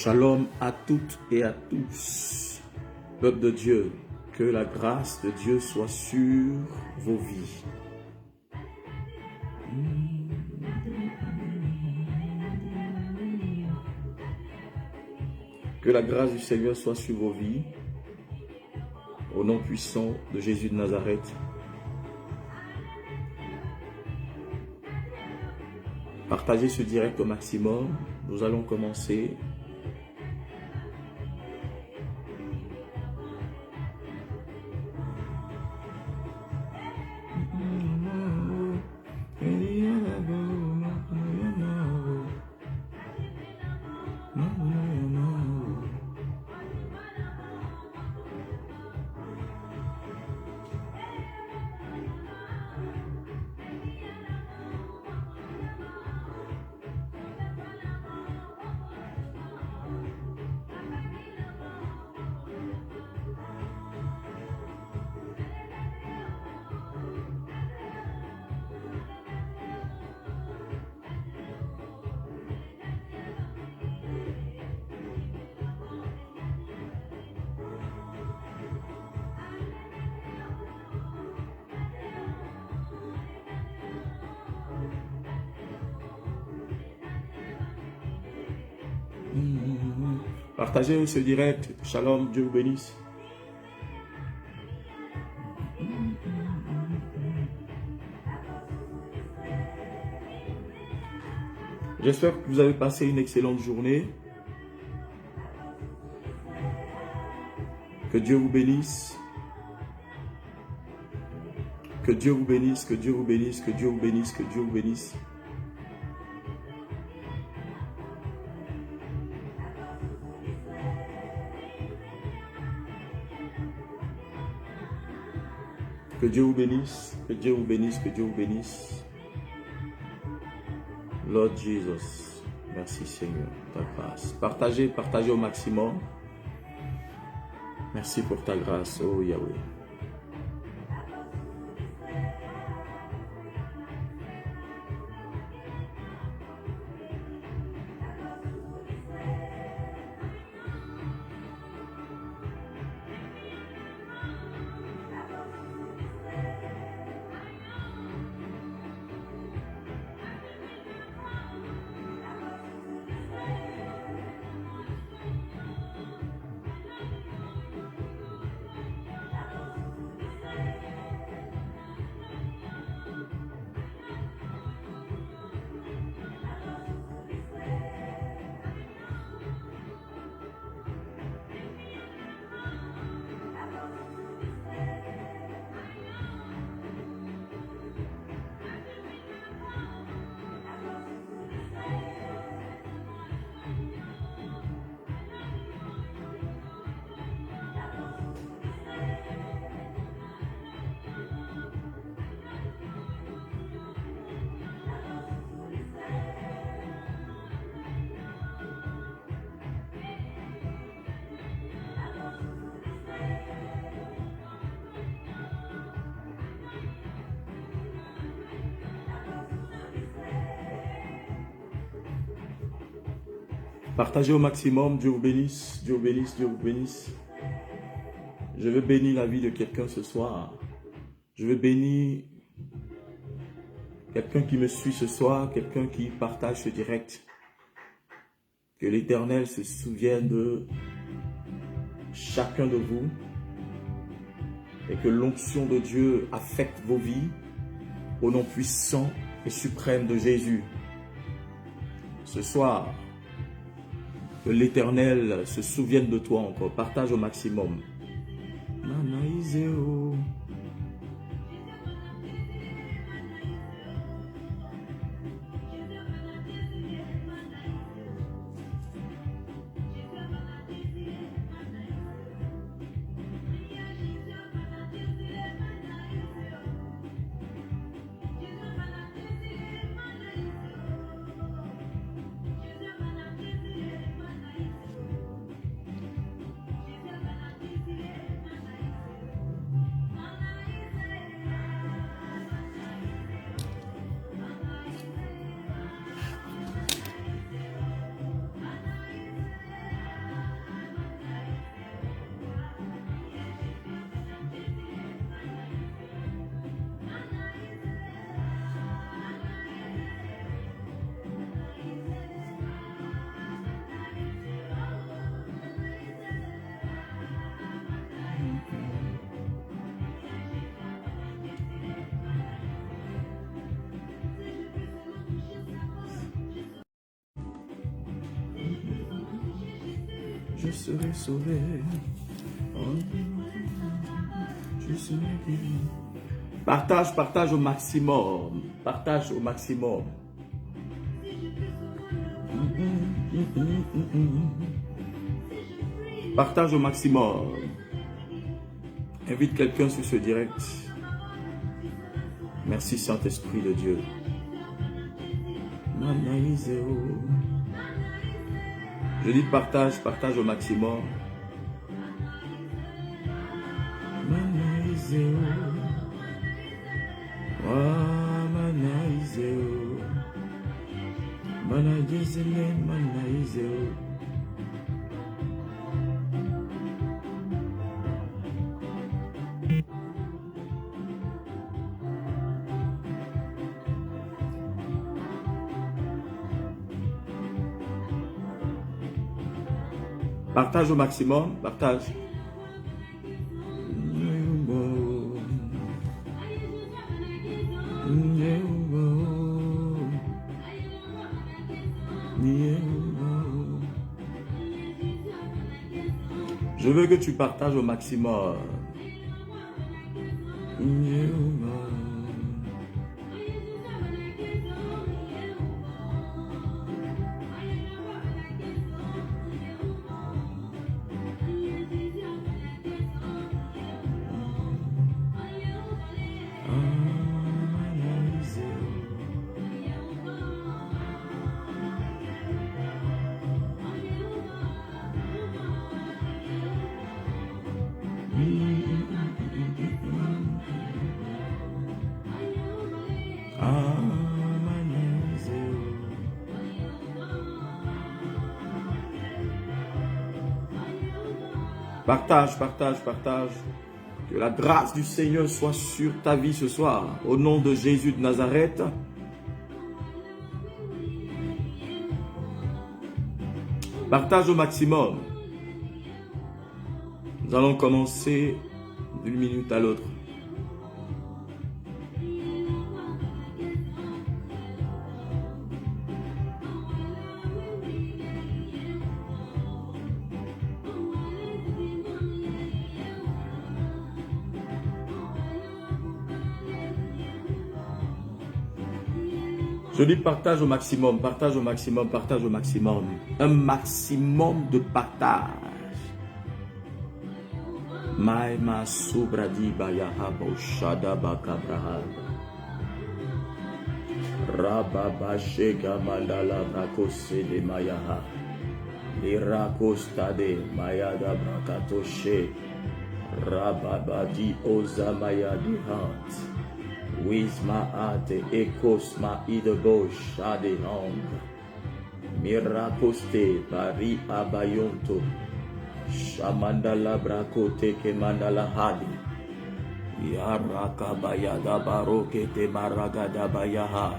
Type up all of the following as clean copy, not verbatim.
Shalom à toutes et à tous, peuple de Dieu, que la grâce de Dieu soit sur vos vies. Que la grâce du Seigneur soit sur vos vies, au nom puissant de Jésus de Nazareth. Partagez ce direct au maximum, nous allons commencer. Partagez ce direct. Shalom, Dieu vous bénisse. J'espère que vous avez passé une excellente journée. Que Dieu vous bénisse. Que Dieu vous bénisse, que Dieu vous bénisse, que Dieu vous bénisse, que Dieu vous bénisse. Que Dieu vous bénisse, que Dieu vous bénisse, que Dieu vous bénisse. Lord Jesus, merci Seigneur, ta grâce. Partagez, partagez au maximum. Merci pour ta grâce, oh Yahweh. Partagez au maximum, Dieu vous bénisse, Dieu vous bénisse, Dieu vous bénisse. Je veux bénir la vie de quelqu'un ce soir. Je veux bénir quelqu'un qui me suit ce soir, quelqu'un qui partage ce direct. Que l'Éternel se souvienne de chacun de vous. et que l'onction de Dieu affecte vos vies au nom puissant et suprême de Jésus. Ce soir, que l'Éternel se souvienne de toi encore. Partage au maximum. Manaïseo. Je serai sauvé. Je serai guéri. Partage au maximum. Partage au maximum. Partage au maximum. Invite quelqu'un sur ce direct. Merci Saint-Esprit de Dieu. Je dis partage au maximum. Partage au maximum, partage. Je veux que tu partages au maximum. Partage. Que la grâce du Seigneur soit sur ta vie ce soir. Au nom de Jésus de Nazareth. Partage au maximum. Nous allons commencer d'une minute à l'autre. Je dis partage au maximum. Un maximum de partage. Maïma Subradi Bayahabo Shadabakabrahad Rababashega Mandala Brakose de Mayaha Irakostade Mayada Brakatoshe Rababadi Ozamaya Dihant Wisma Ate Ekosma Idebo Shadehang Mirakoste Bari Abayonto Shamandala Brakote ke mandala hadi Yaraka bayada baroke te maragada bayaha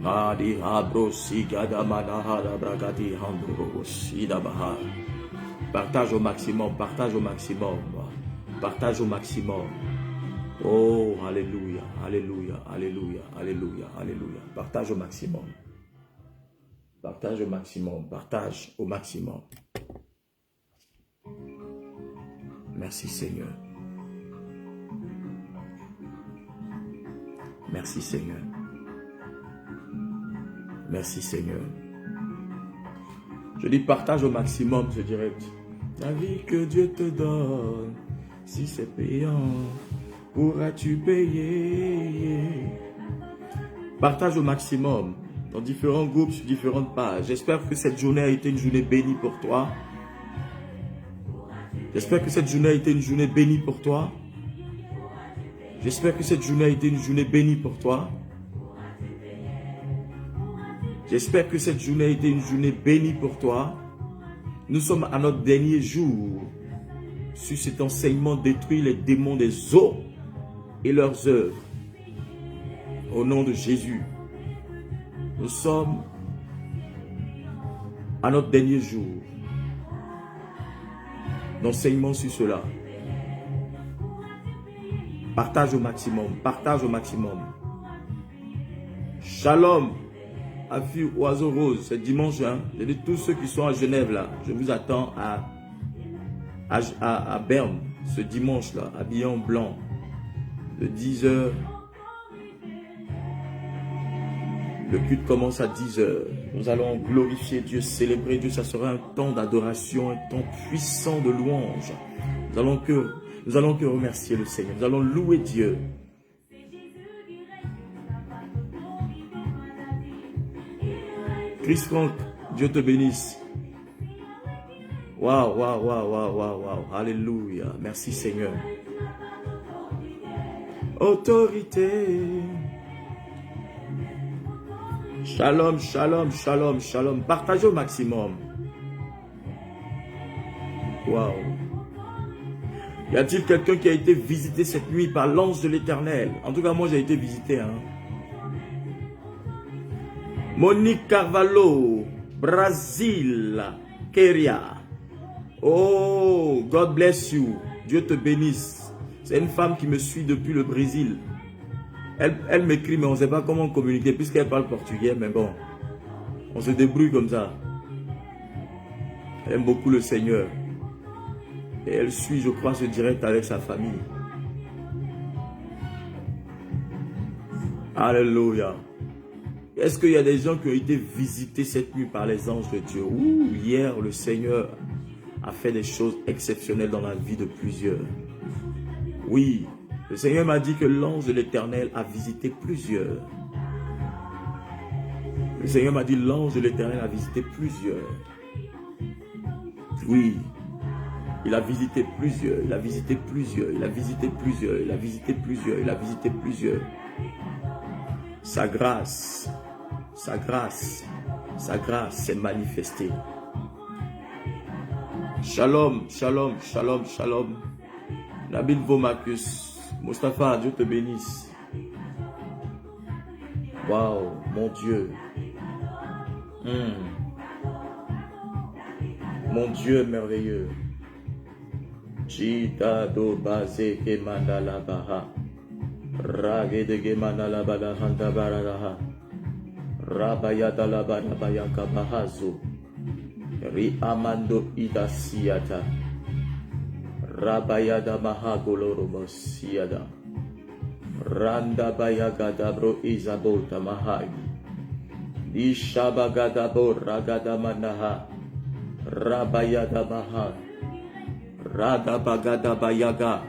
Madi habro sigada manahala bragati handro sida baha. Partage au maximum. Partage au maximum. Oh, alléluia, alléluia, alléluia, alléluia, alléluia. Partage au maximum. Partage au maximum, partage au maximum. Merci Seigneur. Merci Seigneur. Merci Seigneur. Je dis partage au maximum ce direct. La vie que Dieu te donne, si c'est payant, pourras-tu payer? Partage au maximum dans différents groupes, sur différentes pages. J'espère que cette journée a été une journée bénie pour toi. J'espère que cette journée a été une journée bénie pour toi. J'espère que cette journée a été une journée bénie pour toi. J'espère que cette journée a été une journée bénie pour toi. Nous sommes à notre dernier jour sur cet enseignement détruire les démons des eaux et leurs œuvres. Au nom de Jésus, nous sommes à notre dernier jour d'enseignement sur cela. Partage au maximum, partage au maximum. Shalom, Afi Oiseau Rose, c'est dimanche. Je dis tous ceux qui sont à Genève là, je vous attends à Berne ce dimanche là, habillé en blanc, de 10h. Le culte commence à 10h. Nous allons glorifier Dieu, célébrer Dieu. Ça sera un temps d'adoration, un temps puissant de louange. Nous allons que remercier le Seigneur. Nous allons louer Dieu. Chris Franck, Dieu te bénisse. Waouh, waouh, waouh, waouh, waouh, waouh. Alléluia. Merci Seigneur. Autorité. Shalom, shalom, shalom, shalom. Partagez au maximum. Waouh. Y a-t-il quelqu'un qui a été visité cette nuit par l'ange de l'Éternel? En tout cas, moi j'ai été visité. Monique Carvalho, Brésil, Keria. Oh, God bless you. Dieu te bénisse. C'est une femme qui me suit depuis le Brésil. Elle m'écrit, mais on ne sait pas comment communiquer puisqu'elle parle portugais, mais bon, on se débrouille comme ça. Elle aime beaucoup le Seigneur. Et elle suit, je crois, ce direct avec sa famille. Alléluia. Est-ce qu'il y a des gens qui ont été visités cette nuit par les anges de Dieu? Ouh, hier, le Seigneur a fait des choses exceptionnelles dans la vie de plusieurs. Oui. Le Seigneur m'a dit que l'ange de l'Éternel a visité plusieurs. Le Seigneur m'a dit l'ange de l'Éternel a visité plusieurs. Oui. Il a visité plusieurs. Il a visité plusieurs. Il a visité plusieurs. Il a visité plusieurs. Il a visité plusieurs. Sa grâce. Sa grâce. Sa grâce s'est manifestée. Shalom. Shalom. Shalom. Shalom. Nabil Vomakus. Mustapha, Dieu te bénisse. Waouh, mon Dieu. Mon Dieu merveilleux. Chita do base ke mandala baha. Rage de ke mandala bala handa baralaha. Rabayata la barabaya kabahazo. Ri amando idasiata. Rabayada mahagoloromosiada. Randa bayagadabro izabota mahagi. Ishabagadabo ragadamanaha. Rabayada maha. Radabagada bayaga.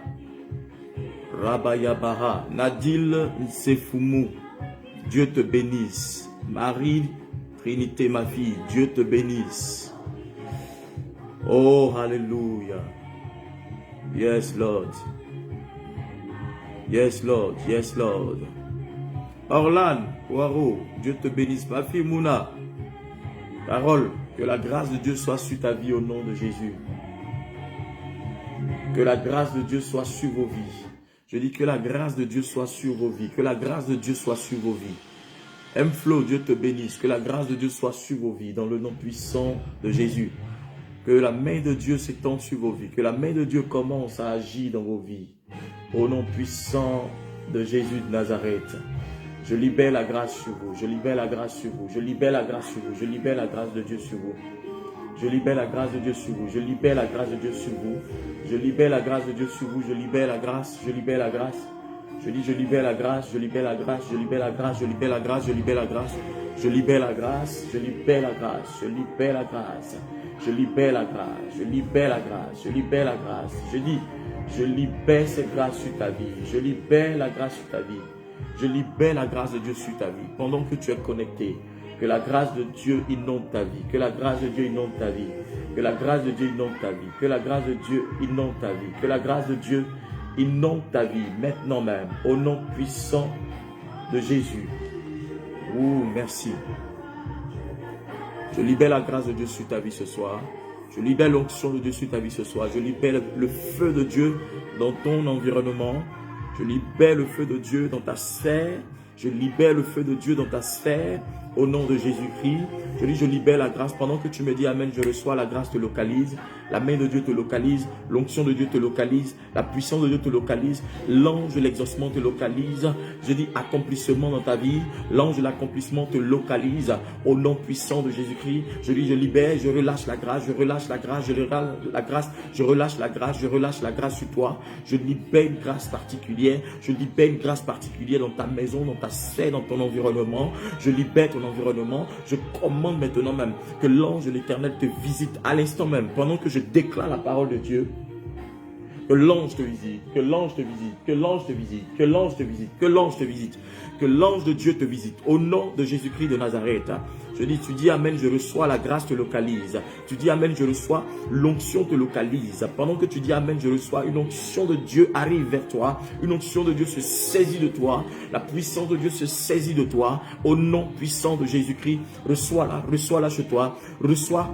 Rabayabaha. Nadil Nsefumu. Dieu te bénisse. Marie Trinité, ma fille, Dieu te bénisse. Oh, alléluia. Yes, Lord. Yes, Lord. Yes, Lord. Orlan, Waro, Dieu te bénisse. Ma fille Mouna. Parole, que la grâce de Dieu soit sur ta vie au nom de Jésus. Que la grâce de Dieu soit sur vos vies. Je dis que la grâce de Dieu soit sur vos vies. Que la grâce de Dieu soit sur vos vies. M-Flow, Dieu te bénisse. Que la grâce de Dieu soit sur vos vies. Dans le nom puissant de Jésus. Que la main de Dieu s'étende sur vos vies. Que la main de Dieu commence à agir dans vos vies. Au nom puissant de Jésus de Nazareth. Je libère la grâce sur vous. Je libère la grâce sur vous. Je libère la grâce sur vous. Je libère la grâce de Dieu sur vous. Je libère la grâce de Dieu sur vous. Je libère la grâce de Dieu sur vous. Je libère la grâce de Dieu sur vous. Je libère la grâce. Je libère la grâce. Je dis je libère la grâce. Je libère la grâce. Je libère la grâce. Je libère la grâce. Je libère la grâce. Je libère la grâce. Je libère la grâce. Je libère la grâce. Je libère la grâce. Je libère la grâce. Je libère la grâce. Je dis je libère cette grâce sur ta vie. Je libère la grâce sur ta vie. Je libère la grâce de Dieu sur ta vie. Pendant que tu es connecté, que la grâce de Dieu inonde ta vie. Que la grâce de Dieu inonde ta vie. Que la grâce de Dieu inonde ta vie. Que la grâce de Dieu inonde ta vie. Que la grâce de Dieu inonde ta vie maintenant même. Au nom puissant de Jésus. Oh, merci. Je libère la grâce de Dieu sur ta vie ce soir. Je libère l'onction de Dieu sur ta vie ce soir. Je libère le feu de Dieu dans ton environnement. Je libère le feu de Dieu dans ta sphère. Je libère le feu de Dieu dans ta sphère. Au nom de Jésus-Christ, je dis je libère la grâce. Pendant que tu me dis Amen, je reçois la grâce te localise. La main de Dieu te localise. L'onction de Dieu te localise. La puissance de Dieu te localise. L'ange de l'exaucement te localise. Je dis accomplissement dans ta vie. L'ange de l'accomplissement te localise. Au nom puissant de Jésus-Christ, je dis je libère, je relâche la grâce, je relâche la grâce, je relâche la grâce, je relâche la grâce, je relâche la grâce sur toi. Je libère une grâce particulière. Je libère une grâce particulière dans ta maison, dans ta sphère, dans ton environnement. Je libère ton environnement. Je commande maintenant même que l'ange de l'Éternel te visite à l'instant même, pendant que je déclare la parole de Dieu. Que l'ange te visite, que l'ange te visite, que l'ange te visite, que l'ange te visite, que l'ange te visite, que l'ange de Dieu te visite. Au nom de Jésus-Christ de Nazareth. Je dis, tu dis Amen, je reçois la grâce te localise. Tu dis Amen, je reçois l'onction te localise. Pendant que tu dis Amen, je reçois une onction de Dieu arrive vers toi. Une onction de Dieu se saisit de toi. La puissance de Dieu se saisit de toi. Au nom puissant de Jésus-Christ, reçois-la chez toi. Reçois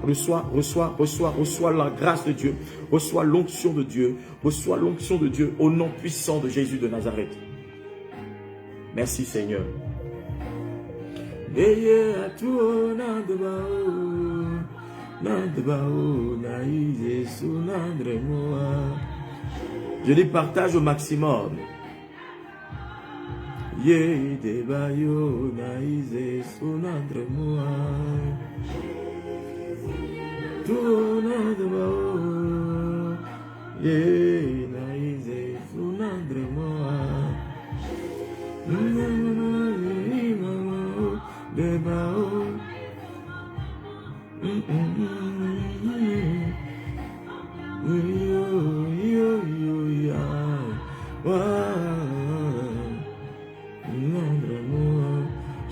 la grâce de Dieu. Reçois l'onction de Dieu. Reçois l'onction de Dieu au nom puissant de Jésus de Nazareth. Merci Seigneur. Je dis partage au maximum.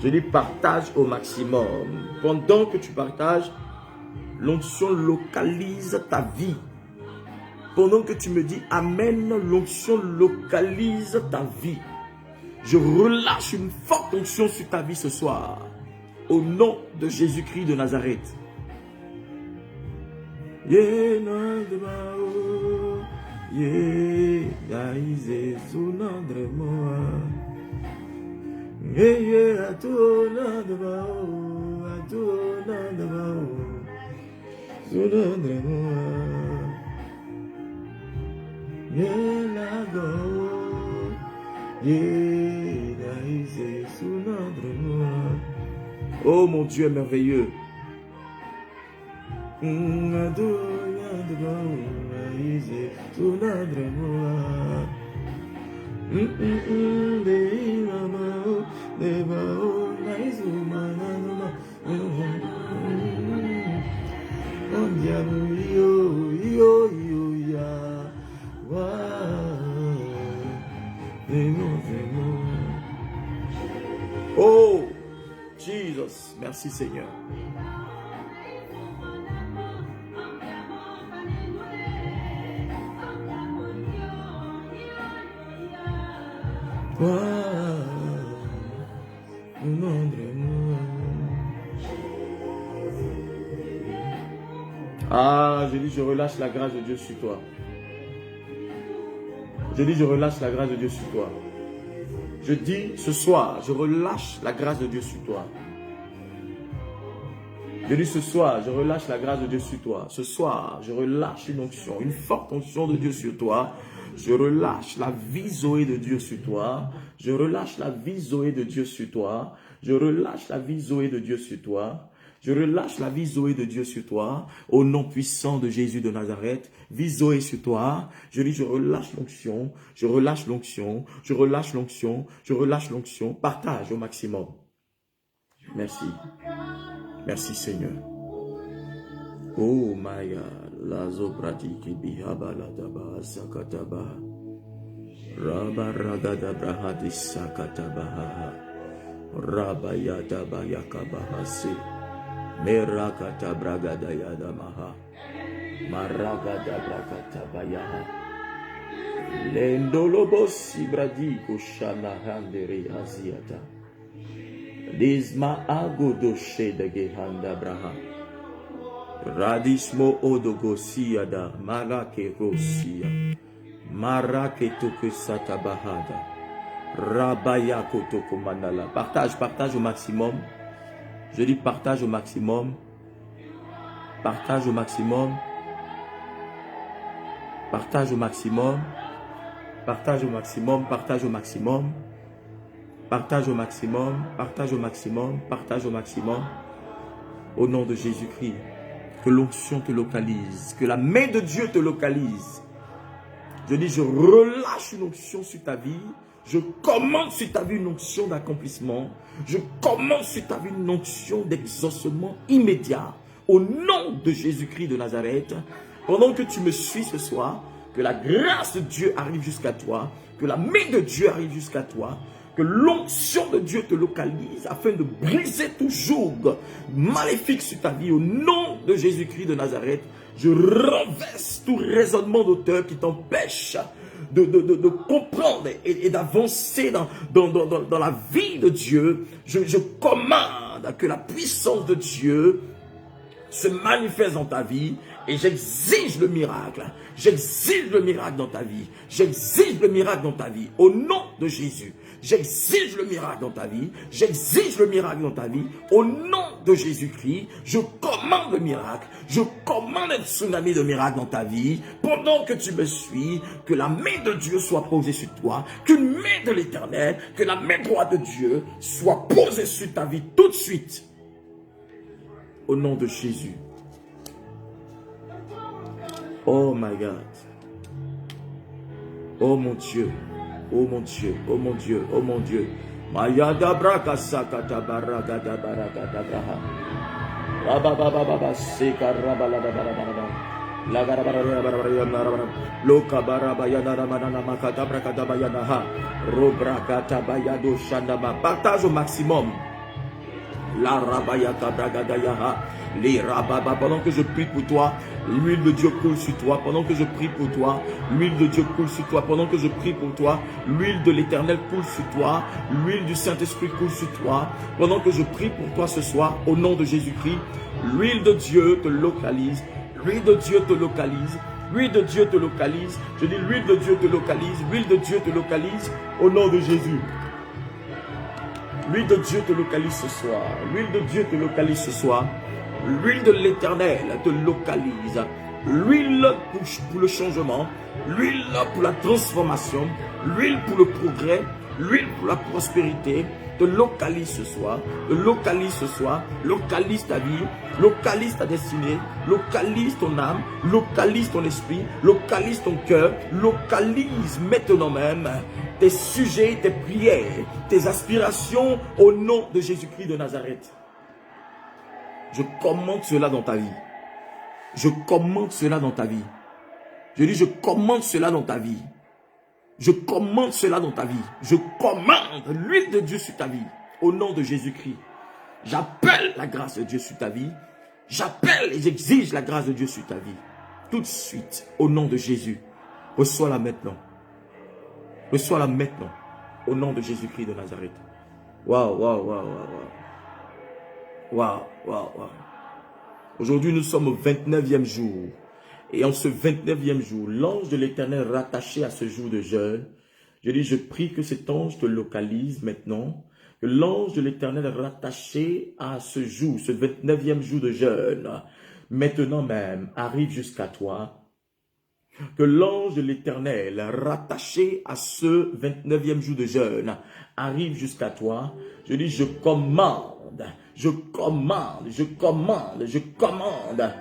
Je dis partage au maximum. Pendant que tu partages, l'onction localise ta vie. Pendant que tu me dis Amen, l'onction localise ta vie. Je relâche une forte onction sur ta vie ce soir. Au nom de Jésus-Christ de Nazareth. Oh mon Dieu merveilleux. Oh Jesus, merci Seigneur. Ah, je dis, je relâche la grâce de Dieu sur toi. Je dis, je relâche la grâce de Dieu sur toi. Je dis, ce soir, je relâche la grâce de Dieu sur toi. Je dis ce soir, je relâche la grâce de Dieu sur toi. Ce soir, je relâche une onction, une forte onction de Dieu sur toi. Je relâche la vie Zoé de Dieu sur toi. Je relâche la vie Zoé de Dieu sur toi. Je relâche la vie Zoé de Dieu sur toi. Je relâche la vie Zoé de Dieu sur toi. Au nom puissant de Jésus de Nazareth. Vie Zoé sur toi. Je dis, je relâche l'onction. Je relâche l'onction. Je relâche l'onction. Je relâche l'onction. Partage au maximum. Merci. Merci Seigneur. Oh Maya, Lazo Pratiki Bihaba Ladaba Sakataba Rabba Ragada Brahadi Sakatabaha Rabayata Bayakabahase Merakata Bragada Yadamaha Maragada Brakata Bayaha Lendolobos Ibradi Kushana Handere Aziata Lisma Agodoshe de Gehanda Braha Radismo Odogosiada Marake Rosia Marake Toke Satabahada Rabayako Toko Mandala. Partage au maximum. Je dis partage au maximum. Partage au maximum. Partage au maximum. Partage au maximum. Partage au maximum. Partage au maximum. Partage au maximum. Partage au maximum. Au nom de Jésus-Christ. Que l'onction te localise. Que la main de Dieu te localise. Je dis, je relâche une onction sur ta vie. Je commande sur ta vie une onction d'accomplissement. Je commande sur ta vie une onction d'exaucement immédiat. Au nom de Jésus-Christ de Nazareth. Pendant que tu me suis ce soir, que la grâce de Dieu arrive jusqu'à toi. Que la main de Dieu arrive jusqu'à toi. Que l'onction de Dieu te localise afin de briser tout joug maléfique sur ta vie. Au nom de Jésus-Christ de Nazareth, je renverse tout raisonnement d'auteur qui t'empêche de comprendre et d'avancer dans la vie de Dieu. Je commande que la puissance de Dieu se manifeste dans ta vie et j'exige le miracle. J'exige le miracle dans ta vie. J'exige le miracle dans ta vie. Au nom de Jésus. J'exige le miracle dans ta vie. J'exige le miracle dans ta vie. Au nom de Jésus-Christ, je commande le miracle. Je commande un tsunami de miracle dans ta vie. Pendant que tu me suis, que la main de Dieu soit posée sur toi. Qu'une main de l'Éternel, que la main droite de Dieu soit posée sur ta vie tout de suite. Au nom de Jésus. Oh my God. Oh mon Dieu. Oh mon Dieu. Oh mon Dieu. Oh mon Dieu. Mayada braka sakata baraka da baraka da braha. Rababababa seka rabalabababa. La garabara loka baraba yana ramana makata braka da bayana ha. Robrakata bayado shandaba. Partage au maximum. La rabayaka bragadayaha, les rababa. Pendant que je prie pour toi, l'huile de Dieu coule sur toi. Pendant que je prie pour toi, l'huile de Dieu coule sur toi. Pendant que je prie pour toi, l'huile de l'Éternel coule sur toi. L'huile du Saint-Esprit coule sur toi. Pendant que je prie pour toi ce soir, au nom de Jésus-Christ, l'huile de Dieu te localise. L'huile de Dieu te localise. L'huile de Dieu te localise. Je dis l'huile de Dieu te localise. L'huile de Dieu te localise au nom de Jésus. L'huile de Dieu te localise ce soir. L'huile de Dieu te localise ce soir. L'huile de l'Éternel te localise. L'huile pour le changement. L'huile pour la transformation. L'huile pour le progrès. L'huile pour la prospérité. Te localise ce soir. Te localise ce soir. Localise ta vie. Localise ta destinée. Localise ton âme. Localise ton esprit. Localise ton cœur. Localise maintenant même tes sujets, tes prières, tes aspirations au nom de Jésus-Christ de Nazareth. Je commande cela dans ta vie. Je commande cela dans ta vie. Je dis, je commande cela dans ta vie. Je commande cela dans ta vie. Je commande l'huile de Dieu sur ta vie. Au nom de Jésus-Christ. J'appelle la grâce de Dieu sur ta vie. J'appelle et j'exige la grâce de Dieu sur ta vie. Tout de suite, au nom de Jésus. Reçois-la maintenant. Reçois-la maintenant. Au nom de Jésus-Christ de Nazareth. Waouh, waouh, waouh, waouh. Waouh, waouh, waouh. Aujourd'hui, nous sommes au 29e jour. Et en ce 29e jour, l'ange de l'Éternel rattaché à ce jour de jeûne, je dis, je prie que cet ange te localise maintenant. Que l'ange de l'Éternel rattaché à ce jour, ce 29e jour de jeûne, maintenant même, arrive jusqu'à toi. Que l'ange de l'Éternel rattaché à ce 29e jour de jeûne arrive jusqu'à toi. Je dis, je commande, je commande, je commande, je commande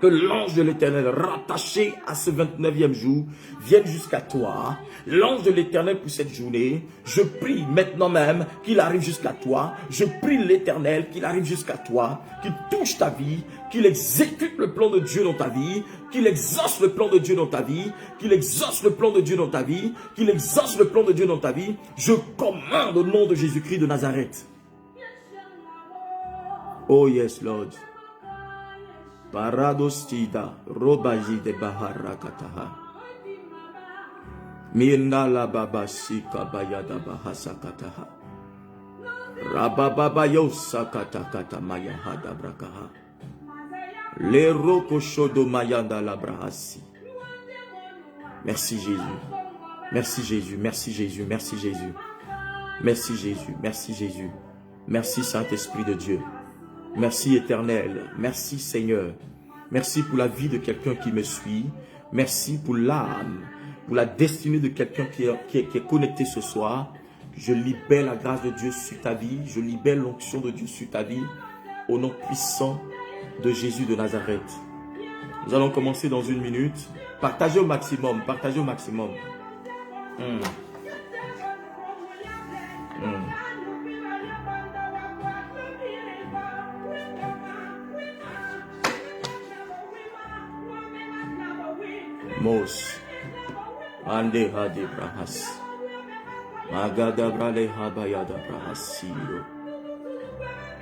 que l'ange de l'Éternel rattaché à ce 29e jour vienne jusqu'à toi. L'ange de l'Éternel pour cette journée, je prie maintenant même qu'il arrive jusqu'à toi. Je prie l'Éternel qu'il arrive jusqu'à toi, qu'il touche ta vie, qu'il exécute le plan de Dieu dans ta vie, qu'il exauce le plan de Dieu dans ta vie, qu'il exauce le plan de Dieu dans ta vie, qu'il exauce le plan de Dieu dans ta vie. Je commande au nom de Jésus-Christ de Nazareth. Oh yes, Lord. Paradostida, robaji de baharakataha. Mirna la baba sika bayada bahasakataha. Rabababa yosa katakata mayahada brakaha. Le roko shodo mayanda la brahasi. Merci Jésus. Merci Jésus, merci Jésus, merci Jésus. Merci Jésus, merci Jésus. Merci Saint-Esprit de Dieu. Merci Éternel, merci Seigneur, merci pour la vie de quelqu'un qui me suit, merci pour l'âme, pour la destinée de quelqu'un qui est connecté ce soir. Je libère la grâce de Dieu sur ta vie, je libère l'onction de Dieu sur ta vie, au nom puissant de Jésus de Nazareth. Nous allons commencer dans 1 minute. Partagez au maximum, partagez au maximum. Mos ande hadi brahas magada brale habayada brahasiro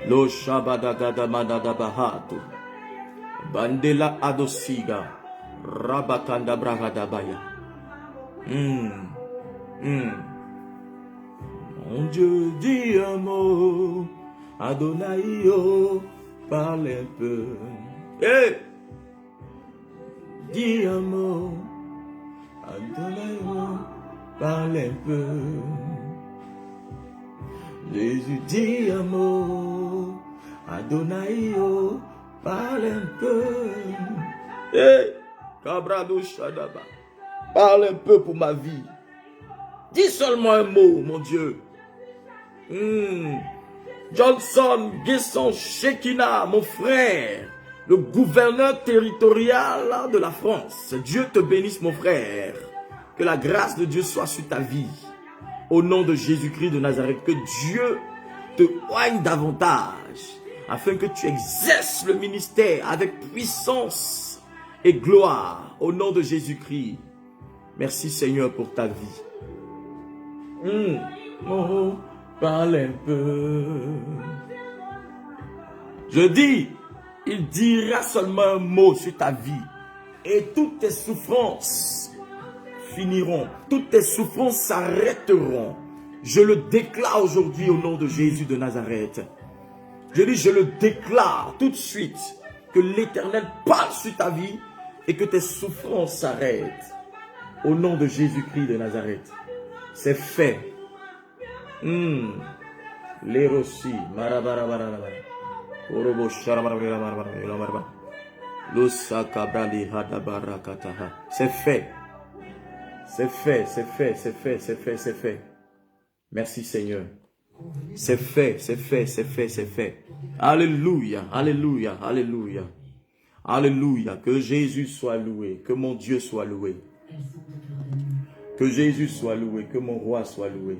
lo shabada gada manada bahato bandela adosiga rabakanda bragada baya. Mon Dieu dit un mot, Adonai, oh, parle un peu. Hey! Dis un mot, Adonai, oh, parle un peu. Jésus dit un mot, Adonai, oh, parle un peu. Hey! Kabrado Shadaba, parle un peu pour ma vie. Dis seulement un mot, mon Dieu. Johnson, Guesson, Shekina, mon frère, le gouverneur territorial de la France. Dieu te bénisse, mon frère. Que la grâce de Dieu soit sur ta vie. Au nom de Jésus-Christ de Nazareth, que Dieu te oigne davantage, afin que tu exerces le ministère avec puissance et gloire. Au nom de Jésus-Christ. Merci Seigneur pour ta vie. Oh, parle un peu. Je dis, il dira seulement un mot sur ta vie et toutes tes souffrances finiront, toutes tes souffrances s'arrêteront. Je le déclare aujourd'hui au nom de Jésus de Nazareth. Je dis, je le déclare tout de suite que l'Éternel parle sur ta vie et que tes souffrances s'arrêtent. Au nom de Jésus-Christ de Nazareth. C'est fait. L'érossi. C'est fait. C'est fait, c'est fait, c'est fait, c'est fait, c'est fait. Merci Seigneur. C'est fait, c'est fait, c'est fait, c'est fait. Alléluia, alléluia, alléluia. Alléluia. Que Jésus soit loué, que mon Dieu soit loué. Que Jésus soit loué, que mon roi soit loué.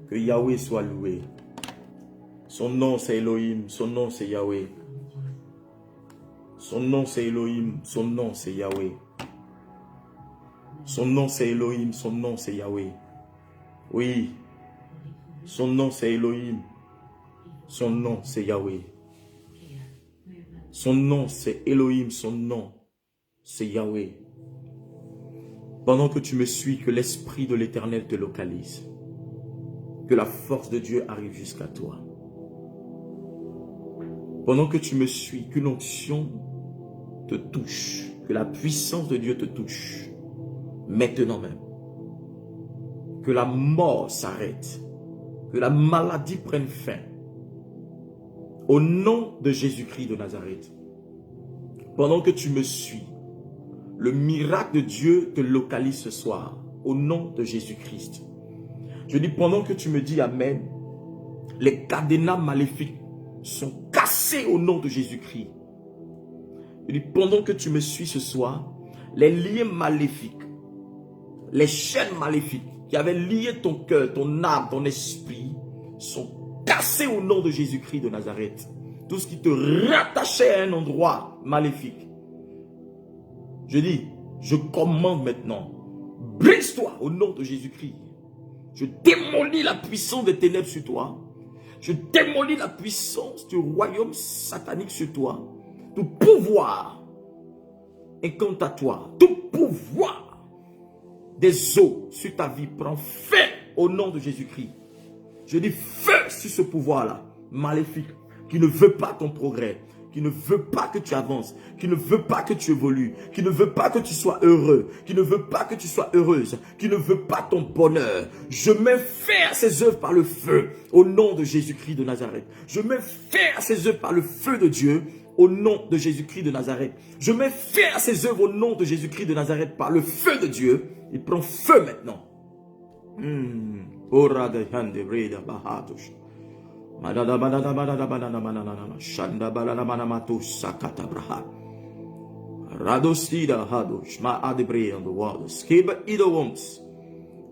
Que Yahweh soit loué. Son nom c'est Elohim, son nom c'est Yahweh. Son nom c'est Elohim, son nom c'est Yahweh. Son nom c'est Elohim, son nom c'est Yahweh. Oui. Son nom c'est Elohim. Son nom c'est Yahweh. Son nom c'est Elohim, son nom c'est Yahweh. Pendant que tu me suis, que l'Esprit de l'Éternel te localise. Que la force de Dieu arrive jusqu'à toi. Pendant que tu me suis, que l'onction te touche. Que la puissance de Dieu te touche. Maintenant même. Que la mort s'arrête. Que la maladie prenne fin. Au nom de Jésus-Christ de Nazareth. Pendant que tu me suis, le miracle de Dieu te localise ce soir. Au nom de Jésus-Christ. Je dis pendant que tu me dis Amen, les cadenas maléfiques sont cassés au nom de Jésus-Christ. Je dis pendant que tu me suis ce soir, les liens maléfiques, les chaînes maléfiques qui avaient lié ton cœur, ton âme, ton esprit, sont cassés au nom de Jésus-Christ de Nazareth. Tout ce qui te rattachait à un endroit maléfique. Je dis, je commande maintenant, brise-toi au nom de Jésus-Christ. Je démolis la puissance des ténèbres sur toi. Je démolis la puissance du royaume satanique sur toi. Tout pouvoir incantatoire, tout pouvoir des eaux sur ta vie prend fin au nom de Jésus-Christ. Je dis feu sur ce pouvoir-là, maléfique, qui ne veut pas ton progrès, qui ne veut pas que tu avances, qui ne veut pas que tu évolues, qui ne veut pas que tu sois heureux, qui ne veut pas que tu sois heureuse, qui ne veut pas ton bonheur. Je mets fin à ses œuvres par le feu, au nom de Jésus-Christ de Nazareth. Je mets fin à ses œuvres par le feu de Dieu, au nom de Jésus-Christ de Nazareth. Je mets fin à ses œuvres au nom de Jésus-Christ de Nazareth par le feu de Dieu. Il prend feu maintenant. Radostida hadosh ma adebre on the water. Skiba ido wants.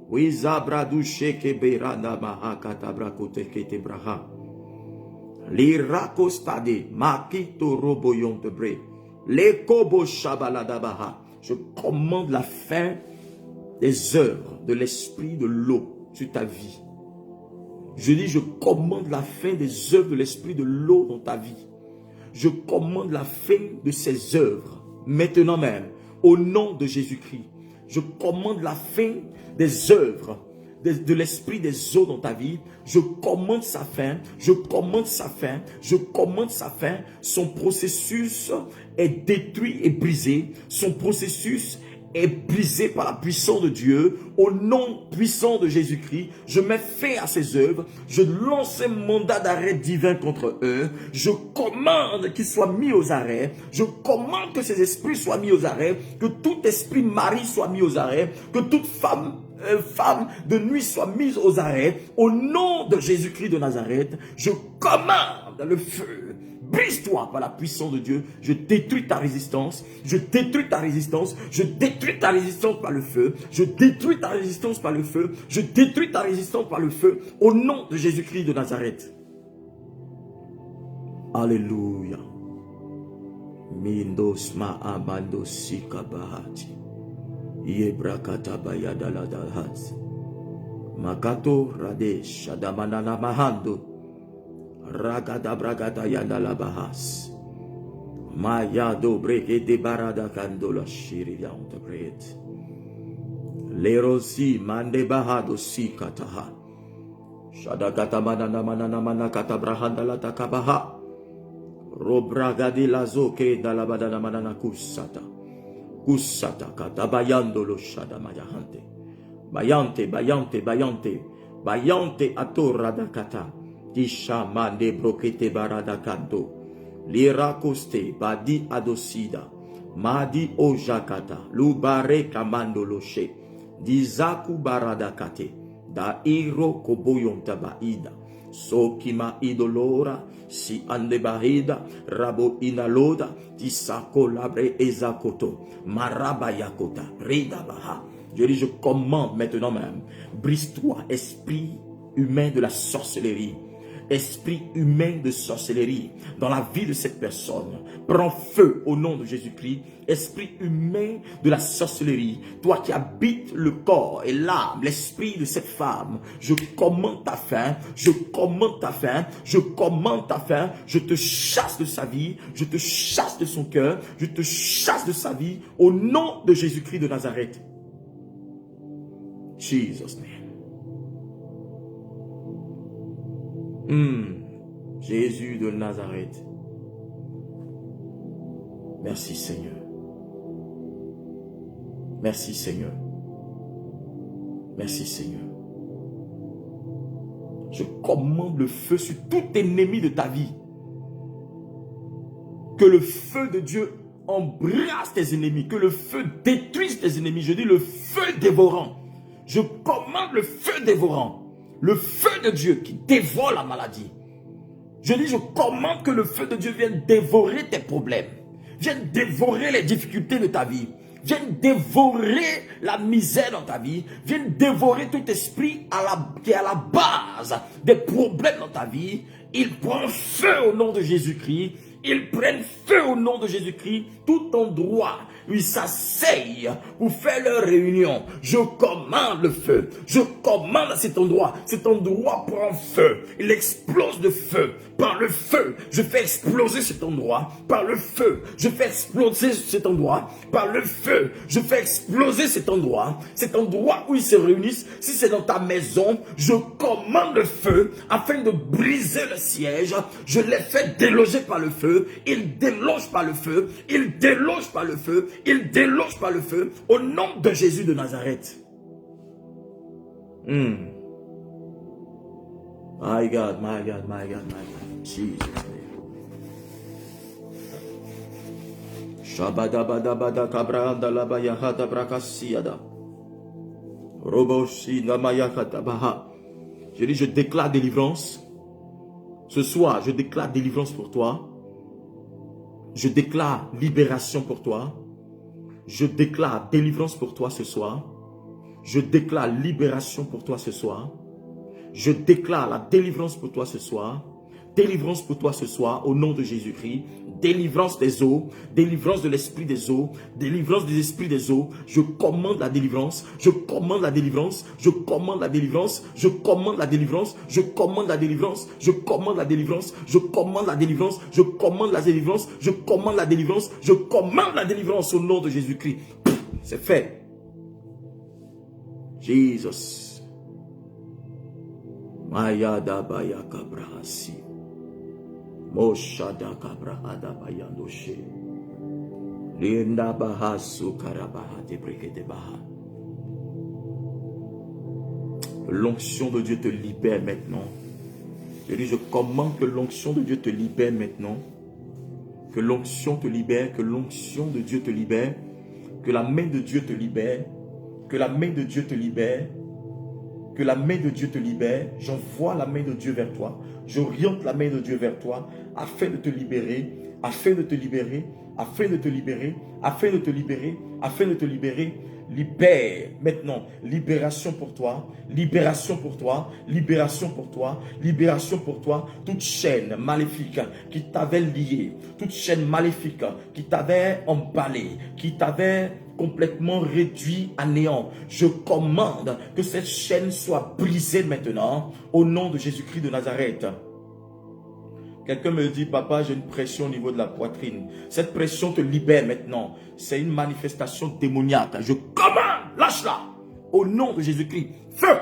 Wizabra du sheke beranda mahakata brakote kete braha. L'Irako stade makito roboyon de bre. Le kobo shabalada baha. Je commande la fin des œuvres de l'esprit de l'eau sur ta vie. Je dis, je commande la fin des œuvres de l'esprit de l'eau dans ta vie. Je commande la fin de ces œuvres. Maintenant même, au nom de Jésus-Christ, je commande la fin des œuvres de l'esprit des eaux dans ta vie. Je commande sa fin, je commande sa fin, je commande sa fin. Son processus est détruit et brisé. Son processus est brisé par la puissance de Dieu. Au nom puissant de Jésus-Christ, je mets fin à ses œuvres. Je lance un mandat d'arrêt divin contre eux. Je commande qu'ils soient mis aux arrêts. Je commande que ces esprits soient mis aux arrêts. Que tout esprit mari soit mis aux arrêts. Que toute femme de nuit soit mise aux arrêts. Au nom de Jésus-Christ de Nazareth, je commande le feu. Brise-toi par la puissance de Dieu. Je détruis ta résistance. Je détruis ta résistance. Je détruis ta résistance par le feu. Je détruis ta résistance par le feu. Je détruis ta résistance par le feu. Au nom de Jésus-Christ de Nazareth. Alléluia. Mindos ma amando sikabahati. Yebrakata bayadaladahaz. Makato radesh adamanana mahando. Ragada bragada yandala bahas. Maya do breke de barada kandola shiri yanta bret. Lerosi mande bahado si kataha. Shadakata manana manana manakata brahanda la takabaha. Robragadi lazoke dalabadana manana kusata. Kusata katabayando lo shadamayahante. Bayante, bayante, bayante. Bayante atorra dakata. Disha mande brokete barada kanto. Lira koste badi adosida. Madi ojakata. Lubare kamando loche. Dizaku barada kate. Da iro koboyon tabaida. Sokima idolora. Si ande bahida. Rabo inaloda. Disako labre ezakoto. Maraba yakota. Reda baha. Je dis, je commande maintenant même. Brise-toi, esprit humain de la sorcellerie. Esprit humain de sorcellerie dans la vie de cette personne. Prends feu au nom de Jésus-Christ. Esprit humain de la sorcellerie. Toi qui habites le corps et l'âme, l'esprit de cette femme. Je commande ta fin. Je commande ta fin. Je commande ta fin. Je te chasse de sa vie. Je te chasse de son cœur. Je te chasse de sa vie au nom de Jésus-Christ de Nazareth. Jesus name. Jésus de Nazareth. Merci Seigneur. Merci Seigneur. Merci Seigneur. Je commande le feu sur tout ennemi de ta vie. Que le feu de Dieu embrasse tes ennemis. Que le feu détruise tes ennemis. Je dis le feu dévorant. Je commande le feu dévorant. Le feu de Dieu qui dévore la maladie. Je dis, je commande que le feu de Dieu vienne dévorer tes problèmes. Vienne dévorer les difficultés de ta vie. Vienne dévorer la misère dans ta vie. Vienne dévorer tout esprit qui est à la base des problèmes dans ta vie. Il prend feu au nom de Jésus-Christ. Ils prennent feu au nom de Jésus-Christ. Tout endroit où ils s'asseyent pour faire leur réunion. Je commande le feu. Je commande à cet endroit. Cet endroit prend feu. Il explose de feu. Par le feu, je fais exploser cet endroit. Par le feu, je fais exploser cet endroit. Par le feu, je fais exploser cet endroit. Cet endroit où ils se réunissent. Si c'est dans ta maison, je commande le feu afin de briser le siège. Je les fais déloger par le feu. Ils délogent par le feu. Ils délogent par le feu. Ils délogent par le feu. Au nom de Jésus de Nazareth. My God, my God, my God, my God. Jesus. Shabadabadabada kabranda labayahata brakasiada. Roboshi namayakata baha. Je dis, je déclare délivrance. Ce soir, je déclare délivrance pour toi. Je déclare libération pour toi. Je déclare délivrance pour toi ce soir. Je déclare libération pour toi ce soir. Je déclare la délivrance pour toi ce soir. Délivrance pour toi ce soir au nom de Jésus-Christ. Délivrance des eaux. Délivrance de l'esprit des eaux. Délivrance des esprits des eaux. Je commande la délivrance. Je commande la délivrance. Je commande la délivrance. Je commande la délivrance. Je commande la délivrance. Je commande la délivrance. Je commande la délivrance. Je commande la délivrance. Je commande la délivrance. Je commande la délivrance au nom de Jésus-Christ. C'est fait. Jesus. Mayada bayaka brahasi. Moshada kabrahada bayandoshe. Linda bahasu karabaha debrekete baha. L'onction de Dieu te libère maintenant. Je dis, je commande que l'onction de Dieu te libère maintenant. Que l'onction te libère, que l'onction de Dieu te libère. Que la main de Dieu te libère. Que la main de Dieu te libère. Que la main de Dieu te libère. J'envoie la main de Dieu vers toi. J'oriente la main de Dieu vers toi afin de te libérer, afin de te libérer, afin de te libérer, afin de te libérer, afin de te libérer. Libère maintenant. Libération pour toi, libération pour toi, libération pour toi, libération pour toi. Toute chaîne maléfique qui t'avait lié, toute chaîne maléfique qui t'avait emballé, qui t'avait complètement réduit à néant. Je commande que cette chaîne soit brisée maintenant au nom de Jésus-Christ de Nazareth. Quelqu'un me dit, papa, j'ai une pression au niveau de la poitrine. Cette pression te libère maintenant. C'est une manifestation démoniaque. Je commande, lâche-la. Au nom de Jésus-Christ. Feu.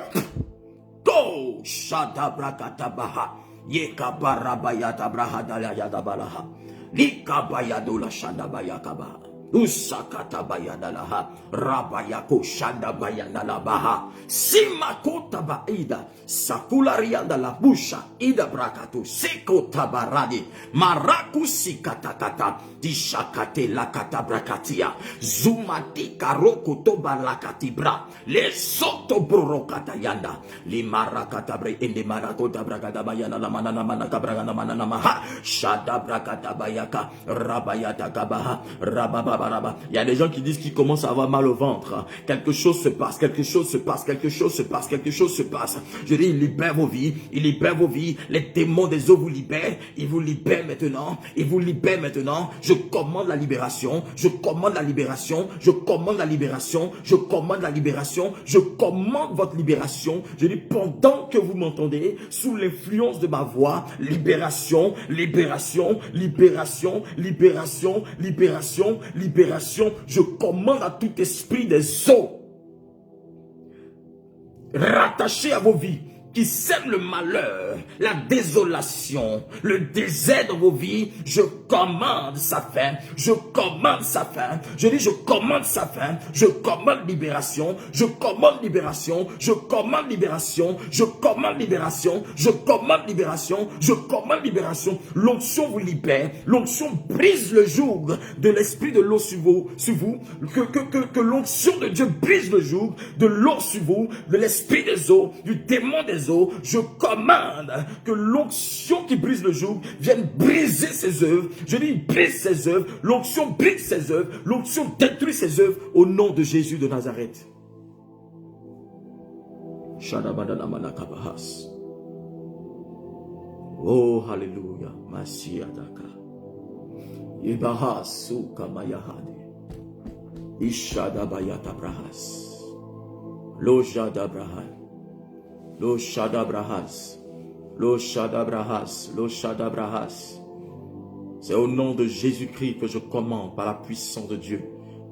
Go. Shadabrakatabaha. Yekabarabayatabrahadalayadabalaha. Likabayadola shadabayakabaha. Usakata bayadalaha, rabayako shanda bayadalabaha, simakota baida, sakularia da la busha, ida brakato, seko tabaradi, maraku sikatakata, dishakate lakata brakatia, zumati karoko toba lakatibra, le soto borokata yanda, limarakata bre ende marakota brakata bayana la manana manaka bragana manana maha, shada brakata bayaka, rabayata kabaha, rababa. Il y a des gens qui disent qu'ils commencent à avoir mal au ventre. Quelque chose se passe, quelque chose se passe, quelque chose se passe, quelque chose se passe. Je dis, il libère vos vies, il libère vos vies. Les démons des eaux vous libèrent, ils vous libèrent maintenant, ils vous libèrent maintenant. Je commande la libération, je commande la libération, je commande la libération, je commande la libération, je commande votre libération. Je dis, pendant que vous m'entendez, sous l'influence de ma voix, libération, libération, libération, libération, libération, libération. Je commande à tout esprit des eaux rattaché à vos vies, qui sème le malheur, la désolation, le désert dans vos vies, je commande sa fin, je commande sa fin, je dis je commande sa fin, je commande libération, je commande libération, je commande libération, je commande libération, je commande libération, je commande libération, l'onction vous libère, l'onction brise le joug de l'esprit de l'eau sur vous, que l'onction de Dieu brise le joug de l'eau sur vous, de l'esprit des eaux, du démon des eaux. Je commande que l'onction qui brise le joug vienne briser ses œuvres. Je dis brise ses œuvres, l'onction brise ses œuvres, l'onction détruit ses œuvres au nom de Jésus de Nazareth. Oh, hallelujah. Masiadaka. Ibahasu kamayahade. Ishadabayata brahas. Lo Shadabrahas, Lo Shadabrahas, Lo Shadabrahas, Lo Shadabrahas. C'est au nom de Jésus-Christ que je commande par la puissance de Dieu,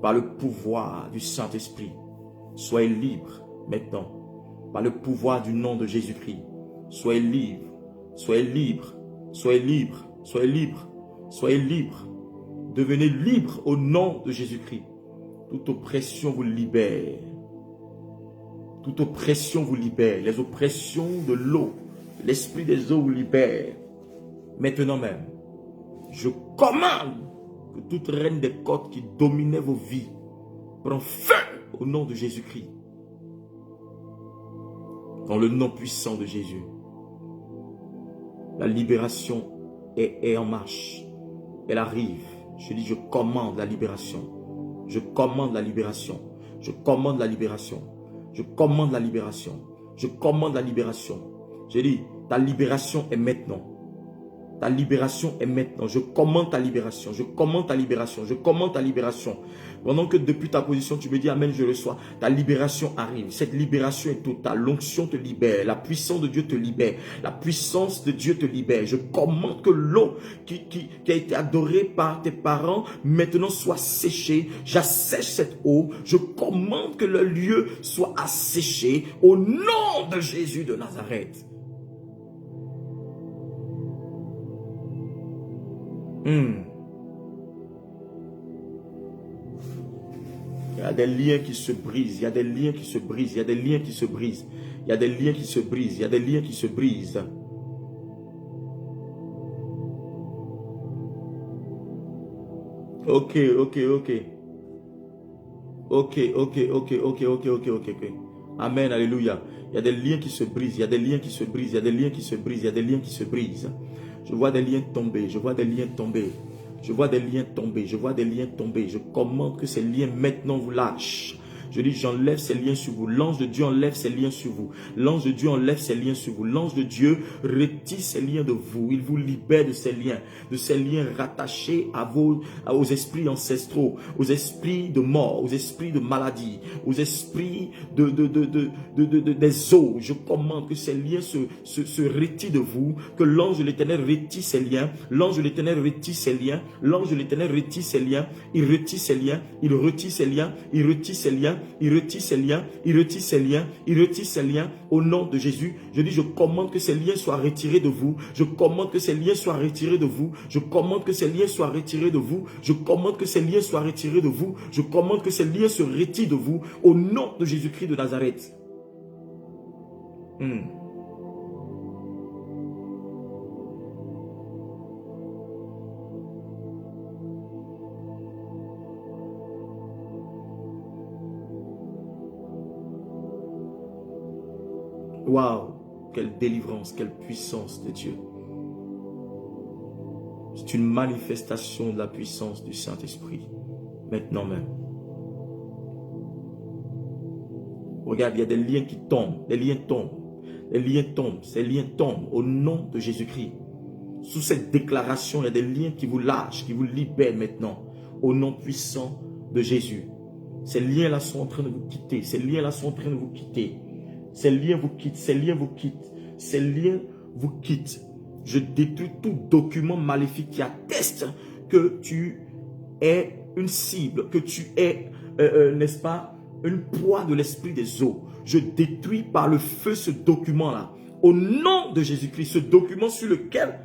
par le pouvoir du Saint-Esprit. Soyez libres maintenant, par le pouvoir du nom de Jésus-Christ. Soyez libres, soyez libres, soyez libres, soyez libres, soyez libres. Devenez libres au nom de Jésus-Christ. Toute oppression vous libère. Toute oppression vous libère. Les oppressions de l'eau, l'esprit des eaux vous libère. Maintenant même, je commande que toute reine des côtes qui dominait vos vies prend fin au nom de Jésus-Christ. Dans le nom puissant de Jésus, la libération est en marche. Elle arrive. Je dis, je commande la libération. Je commande la libération. Je commande la libération. Je commande la libération. Je commande la libération. Je dis, ta libération est maintenant. Ta libération est maintenant. Je commande ta libération. Je commande ta libération. Je commande ta libération. Pendant que depuis ta position, tu me dis Amen, je reçois. Ta libération arrive. Cette libération est totale. L'onction te libère. La puissance de Dieu te libère. La puissance de Dieu te libère. Je commande que l'eau qui a été adorée par tes parents maintenant soit séchée. J'assèche cette eau. Je commande que le lieu soit asséché au nom de Jésus de Nazareth. Il y a des liens qui se brisent, il y a des liens qui se brisent, il y a des liens qui se brisent, il y a des liens qui se brisent, il y a des liens qui se brisent. Ok. Amen, alléluia. Il y a des liens qui se brisent, il y a des liens qui se brisent, il y a des liens qui se brisent, il y a des liens qui se brisent. Je vois des liens tomber, je vois des liens tomber. Je vois des liens tomber, je vois des liens tomber. Je commande que ces liens maintenant vous lâchent. Je dis, j'enlève ces liens sur vous. L'ange de Dieu enlève ces liens sur vous. L'ange de Dieu enlève ces liens sur vous. L'ange de Dieu retire ces liens de vous. Il vous libère de ces liens rattachés aux esprits ancestraux, aux esprits de mort, aux esprits de maladie, aux esprits des eaux. Je commande que ces liens se retirent de vous, que l'ange de l'Éternel retire ces liens. L'ange de l'Éternel retire ces liens. L'ange de l'Éternel retire ces liens. Il retire ces liens. Il retire ces liens. Il retire ces liens. Il retire ces liens, il retire ces liens, il retire ces liens au nom de Jésus. Je dis, je commande que ces liens soient retirés de vous. Je commande que ces liens soient retirés de vous. Je commande que ces liens soient retirés de vous. Je commande que ces liens soient retirés de vous. Je commande que ces liens se retirent de vous au nom de Jésus-Christ de Nazareth. Waouh, quelle délivrance, quelle puissance de Dieu. C'est une manifestation de la puissance du Saint-Esprit. Maintenant même. Regarde, il y a des liens qui tombent. Les liens tombent. Les liens tombent. Ces liens tombent au nom de Jésus-Christ. Sous cette déclaration, il y a des liens qui vous lâchent, qui vous libèrent maintenant. Au nom puissant de Jésus. Ces liens-là sont en train de vous quitter. Ces liens-là sont en train de vous quitter. Ces liens vous quittent, ces liens vous quittent, ces liens vous quittent. Je détruis tout document maléfique qui atteste que tu es une cible, que tu es, n'est-ce pas, une proie de l'esprit des eaux. Je détruis par le feu ce document-là. au nom de Jésus-Christ, ce document sur lequel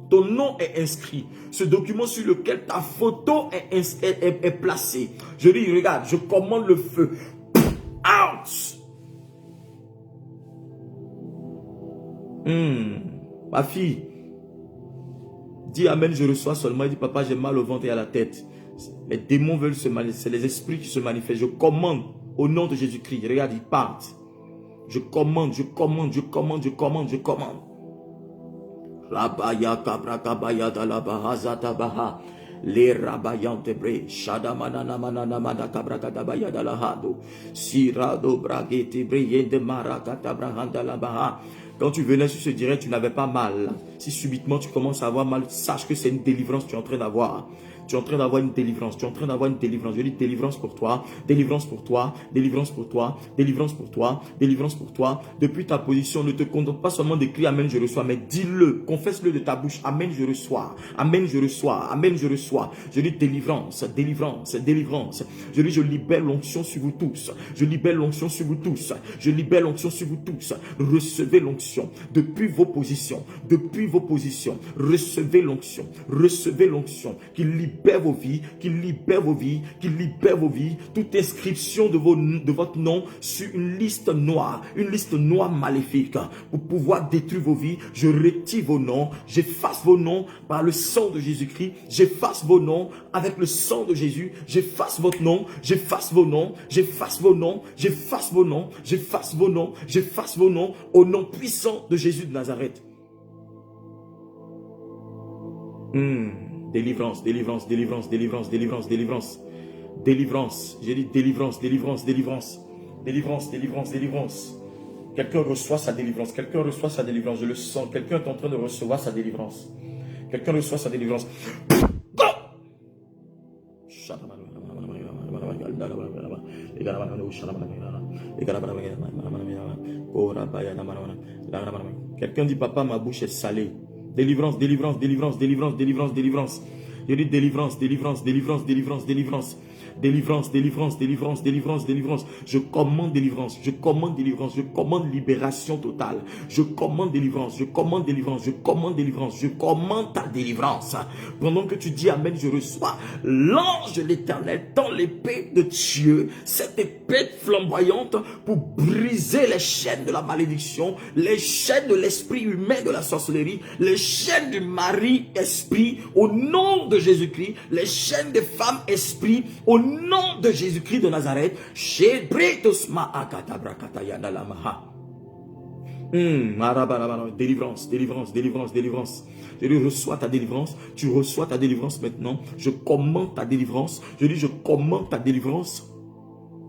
ton nom est inscrit, ce document sur lequel ta photo est placée. Je dis, regarde, je commande le feu. Out! Ma fille, dis amen, je reçois seulement. Il dit, papa, j'ai mal au ventre et à la tête. Les démons veulent se manifester, c'est les esprits qui se manifestent. Je commande au nom de Jésus-Christ. Regarde, ils partent. Je commande, je commande, je commande, je commande, je commande. Rabaya kabra kabaya dalaba hazata baha. Les rabayante bre shadamana namana mada kabra kadabaya dalahado. Sirado bragete breyende marakata brahanda labaha. Quand tu venais sur ce direct, tu n'avais pas mal. Si subitement tu commences à avoir mal, sache que c'est une délivrance que tu es en train d'avoir. Tu es en train d'avoir une délivrance. Tu es en train d'avoir une délivrance. Je dis délivrance pour toi. Délivrance pour toi. Délivrance pour toi. Délivrance pour toi. Délivrance pour toi. Depuis ta position, ne te contente pas seulement d'écrire Amen, je reçois, mais dis-le. Confesse-le de ta bouche. Amen, je reçois. Amen, je reçois. Amen, je reçois. Je dis délivrance, délivrance, délivrance. Je dis je libère l'onction sur vous tous. Je libère l'onction sur vous tous. Je libère l'onction sur vous tous. Recevez l'onction. Depuis vos positions. Depuis vos positions. Recevez l'onction. Recevez l'onction. Qu'il libère vos vies, qu'il libère vos vies, qu'il libère vos vies, toute inscription de votre nom sur une liste noire maléfique, pour pouvoir détruire vos vies. Je retire vos noms, j'efface vos noms par le sang de Jésus-Christ, j'efface vos noms avec le sang de Jésus, j'efface votre nom, j'efface vos noms, j'efface vos noms, j'efface vos noms, j'efface vos noms, j'efface vos noms, au nom puissant de Jésus de Nazareth. Délivrance, délivrance, délivrance, délivrance, délivrance, délivrance. Délivrance. J'ai dit délivrance, délivrance, délivrance. Délivrance, délivrance, délivrance. Quelqu'un reçoit sa délivrance. Quelqu'un reçoit sa délivrance. Je le sens. Quelqu'un est en train de recevoir sa délivrance. Quelqu'un reçoit sa délivrance. Quelqu'un dit, papa, ma bouche est salée. Délivrance, délivrance, délivrance, délivrance, délivrance, délivrance. Je dis délivrance, délivrance, délivrance, délivrance, délivrance. Délivrance, délivrance, délivrance, délivrance, délivrance. Je commande délivrance, je commande délivrance, je commande libération totale. Je commande délivrance, je commande délivrance, je commande délivrance, je commande ta délivrance. Pendant que tu dis amen, je reçois l'ange de l'Éternel tend l'épée de Dieu, cette épée flamboyante pour briser les chaînes de la malédiction, les chaînes de l'esprit humain de la sorcellerie, les chaînes du mari esprit au nom de Jésus-Christ, les chaînes des femmes esprit au nom de Jésus-Christ de Nazareth. Délivrance, délivrance, délivrance, délivrance. Je dis, reçois ta délivrance. Tu reçois ta délivrance maintenant. Je commande ta délivrance. Je dis, je commande ta délivrance.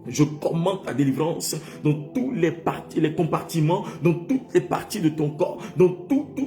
Je commande ta délivrance dans tous les parties, les compartiments, dans toutes les parties de ton corps, dans toutes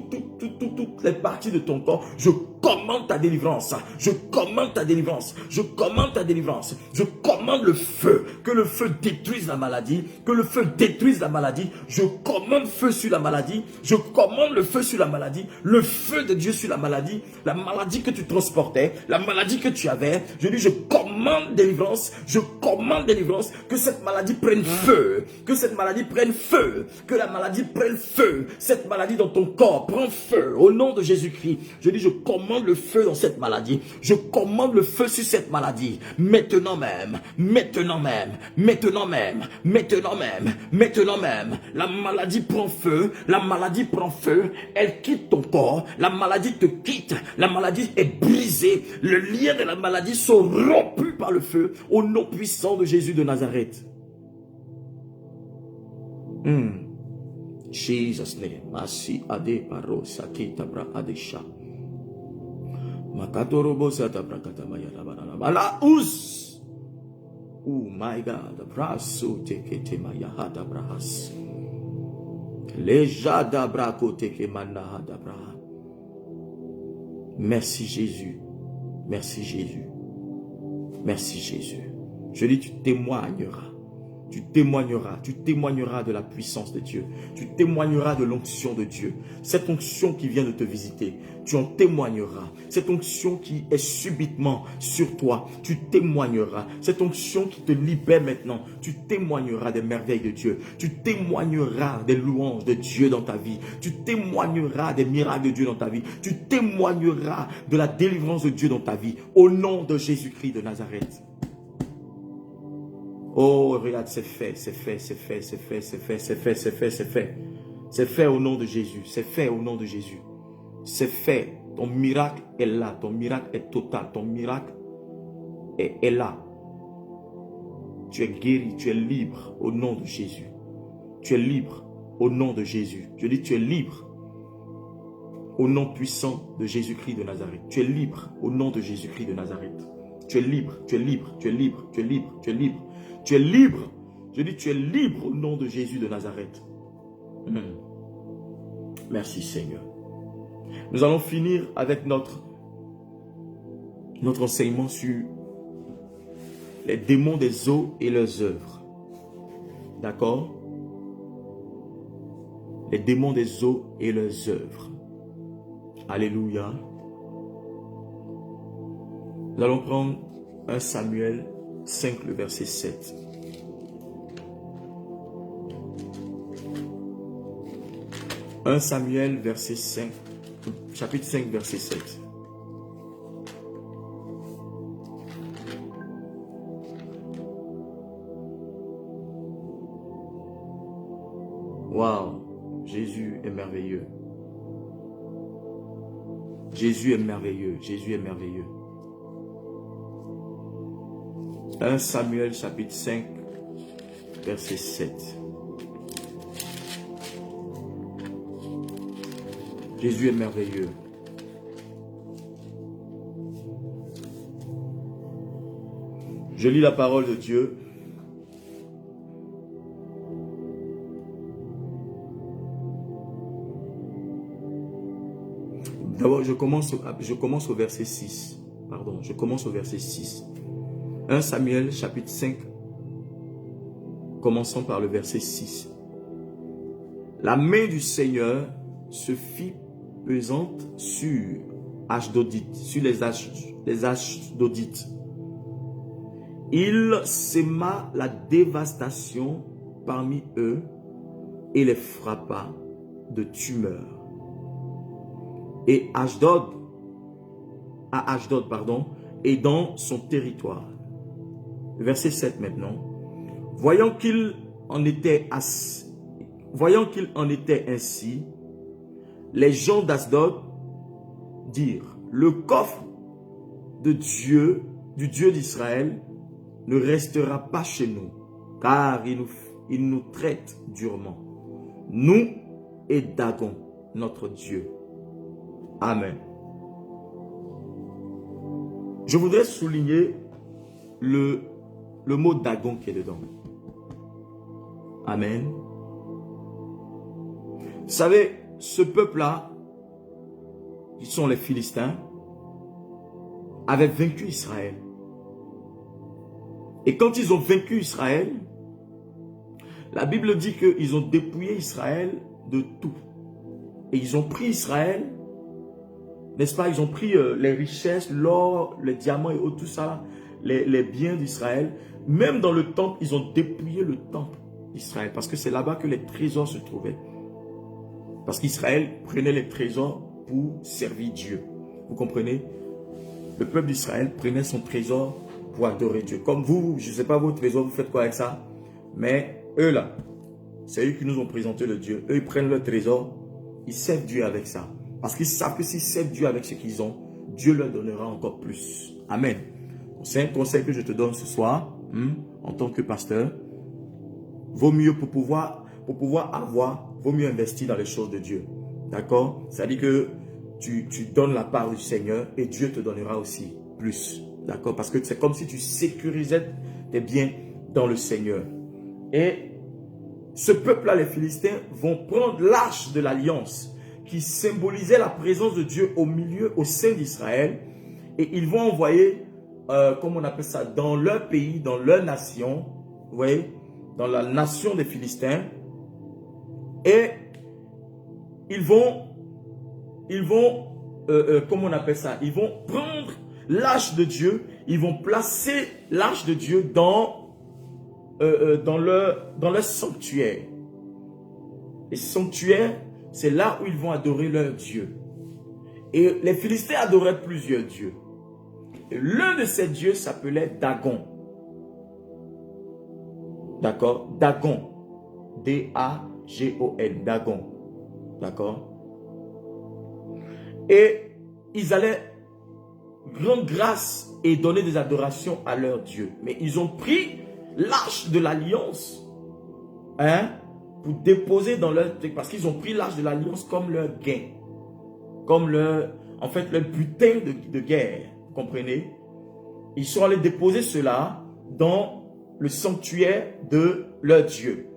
les parties de ton corps. Je commande ta délivrance. Je commande ta délivrance. Je commande ta délivrance. Je commande le feu. Que le feu détruise la maladie. Que le feu détruise la maladie. Je commande feu sur la maladie. Je commande le feu sur la maladie. Le feu de Dieu sur la maladie. La maladie que tu transportais. La maladie que tu avais. Je dis, je commande délivrance. Je commande délivrance. Que cette maladie prenne feu. Que cette maladie prenne feu. Que la maladie prenne feu. Cette maladie dans ton corps prend feu. Au nom de Jésus-Christ. Je dis, je commande le feu dans cette maladie. Je commande le feu sur cette maladie. Maintenant même. Maintenant même. Maintenant même. Maintenant même. Maintenant même. La maladie prend feu. La maladie prend feu. Elle quitte ton corps. La maladie te quitte. La maladie est brisée. Le lien de la maladie sont rompus par le feu. Au nom puissant de Jésus de Nazareth. Jesus name. Masi ade paro sakita bra adesha. Makatorobo sata brakata mayala banana. Bala us. Oh my God. Braso tekete mayahada brahas. Lejada brako teke manahada braha. Merci Jésus. Merci Jésus. Merci Jésus. Je dis, tu témoigneras. tu témoigneras de la puissance de Dieu, tu témoigneras de l'onction de Dieu. Cette onction qui vient de te visiter, tu en témoigneras. Cette onction qui est subitement sur toi, tu témoigneras. Cette onction qui te libère maintenant, tu témoigneras des merveilles de Dieu. Tu témoigneras des louanges de Dieu dans ta vie. Tu témoigneras des miracles de Dieu dans ta vie. Tu témoigneras de la délivrance de Dieu dans ta vie. Au nom de Jésus-Christ de Nazareth. Oh, regarde, c'est fait, c'est fait, c'est fait, c'est fait, c'est fait, c'est fait, c'est fait, c'est fait. C'est fait au nom de Jésus. C'est fait au nom de Jésus. C'est fait. Ton miracle est là. Ton miracle est total. Ton miracle est là. Tu es guéri, tu es libre au nom de Jésus. Tu es libre au nom de Jésus. Je dis, tu es libre au nom puissant de Jésus-Christ de Nazareth. Tu es libre au nom de Jésus-Christ de Nazareth. Tu es libre, tu es libre, tu es libre, tu es libre, tu es libre. Tu es libre. Je dis, tu es libre au nom de Jésus de Nazareth. Merci Seigneur. Nous allons finir avec notre enseignement sur les démons des eaux et leurs œuvres. D'accord? Les démons des eaux et leurs œuvres. Alléluia. Nous allons prendre 1 Samuel 5, le verset 7. « 1 Samuel, verset 5, chapitre 5, verset 7. Waouh, Jésus est merveilleux. Jésus est merveilleux, Jésus est merveilleux. 1 Samuel chapitre 5, verset 7. Jésus est merveilleux. Je lis la parole de Dieu. D'abord, je commence au verset 6. Pardon, je commence au verset 6. 1 Samuel chapitre 5, commençons par le verset 6. La main du Seigneur se fit pesante sur Ashdodites, sur les Ashdodites. Il sema la dévastation parmi eux et les frappa de tumeurs. Et Ashdod, est dans son territoire. Verset 7 maintenant. Voyant qu'il en était ainsi, les gens d'Ashdod dirent, le coffre de Dieu, du Dieu d'Israël, ne restera pas chez nous, car il nous traite durement, nous et Dagon, notre Dieu. Amen. Je voudrais souligner le mot Dagon qui est dedans. Amen. Vous savez, ce peuple-là, qui sont les Philistins, avait vaincu Israël. Et quand ils ont vaincu Israël, la Bible dit qu'ils ont dépouillé Israël de tout. Et ils ont pris Israël, n'est-ce pas? Ils ont pris les richesses, l'or, les diamants et tout ça, les biens d'Israël. Même dans le temple, ils ont dépouillé le temple d'Israël. Parce que c'est là-bas que les trésors se trouvaient. Parce qu'Israël prenait les trésors pour servir Dieu. Vous comprenez? Le peuple d'Israël prenait son trésor pour adorer Dieu. Comme vous, je ne sais pas vos trésors, vous faites quoi avec ça? Mais eux là, c'est eux qui nous ont présenté le Dieu. Eux, ils prennent leur trésor, ils servent Dieu avec ça. Parce qu'ils savent que s'ils servent Dieu avec ce qu'ils ont, Dieu leur donnera encore plus. Amen. C'est un conseil que je te donne ce soir, en tant que pasteur. Vaut mieux pour pouvoir avoir, vaut mieux investir dans les choses de Dieu. D'accord? C'est-à-dire que tu donnes la part du Seigneur et Dieu te donnera aussi plus. D'accord? Parce que c'est comme si tu sécurisais tes biens dans le Seigneur. Et ce peuple-là, les Philistins, vont prendre l'arche de l'alliance qui symbolisait la présence de Dieu au sein d'Israël. Et ils vont envoyer, comment on appelle ça, dans leur pays, dans leur nation, vous voyez, dans la nation des Philistins, et ils vont comment on appelle ça? Ils vont prendre l'arche de Dieu, ils vont placer l'arche de Dieu dans le sanctuaire. Les sanctuaires, c'est là où ils vont adorer leur Dieu. Et les Philistins adoraient plusieurs dieux. L'un de ces dieux s'appelait Dagon. D'accord? Dagon. D-A-G-O-N. Dagon. D'accord? Et ils allaient rendre grâce et donner des adorations à leur Dieu. Mais ils ont pris l'arche de l'alliance, hein, pour déposer dans leur... Parce qu'ils ont pris l'arche de l'alliance comme leur gain. Comme leur... En fait, leur butin de guerre. Vous comprenez? Ils sont allés déposer cela dans le sanctuaire de leur Dieu.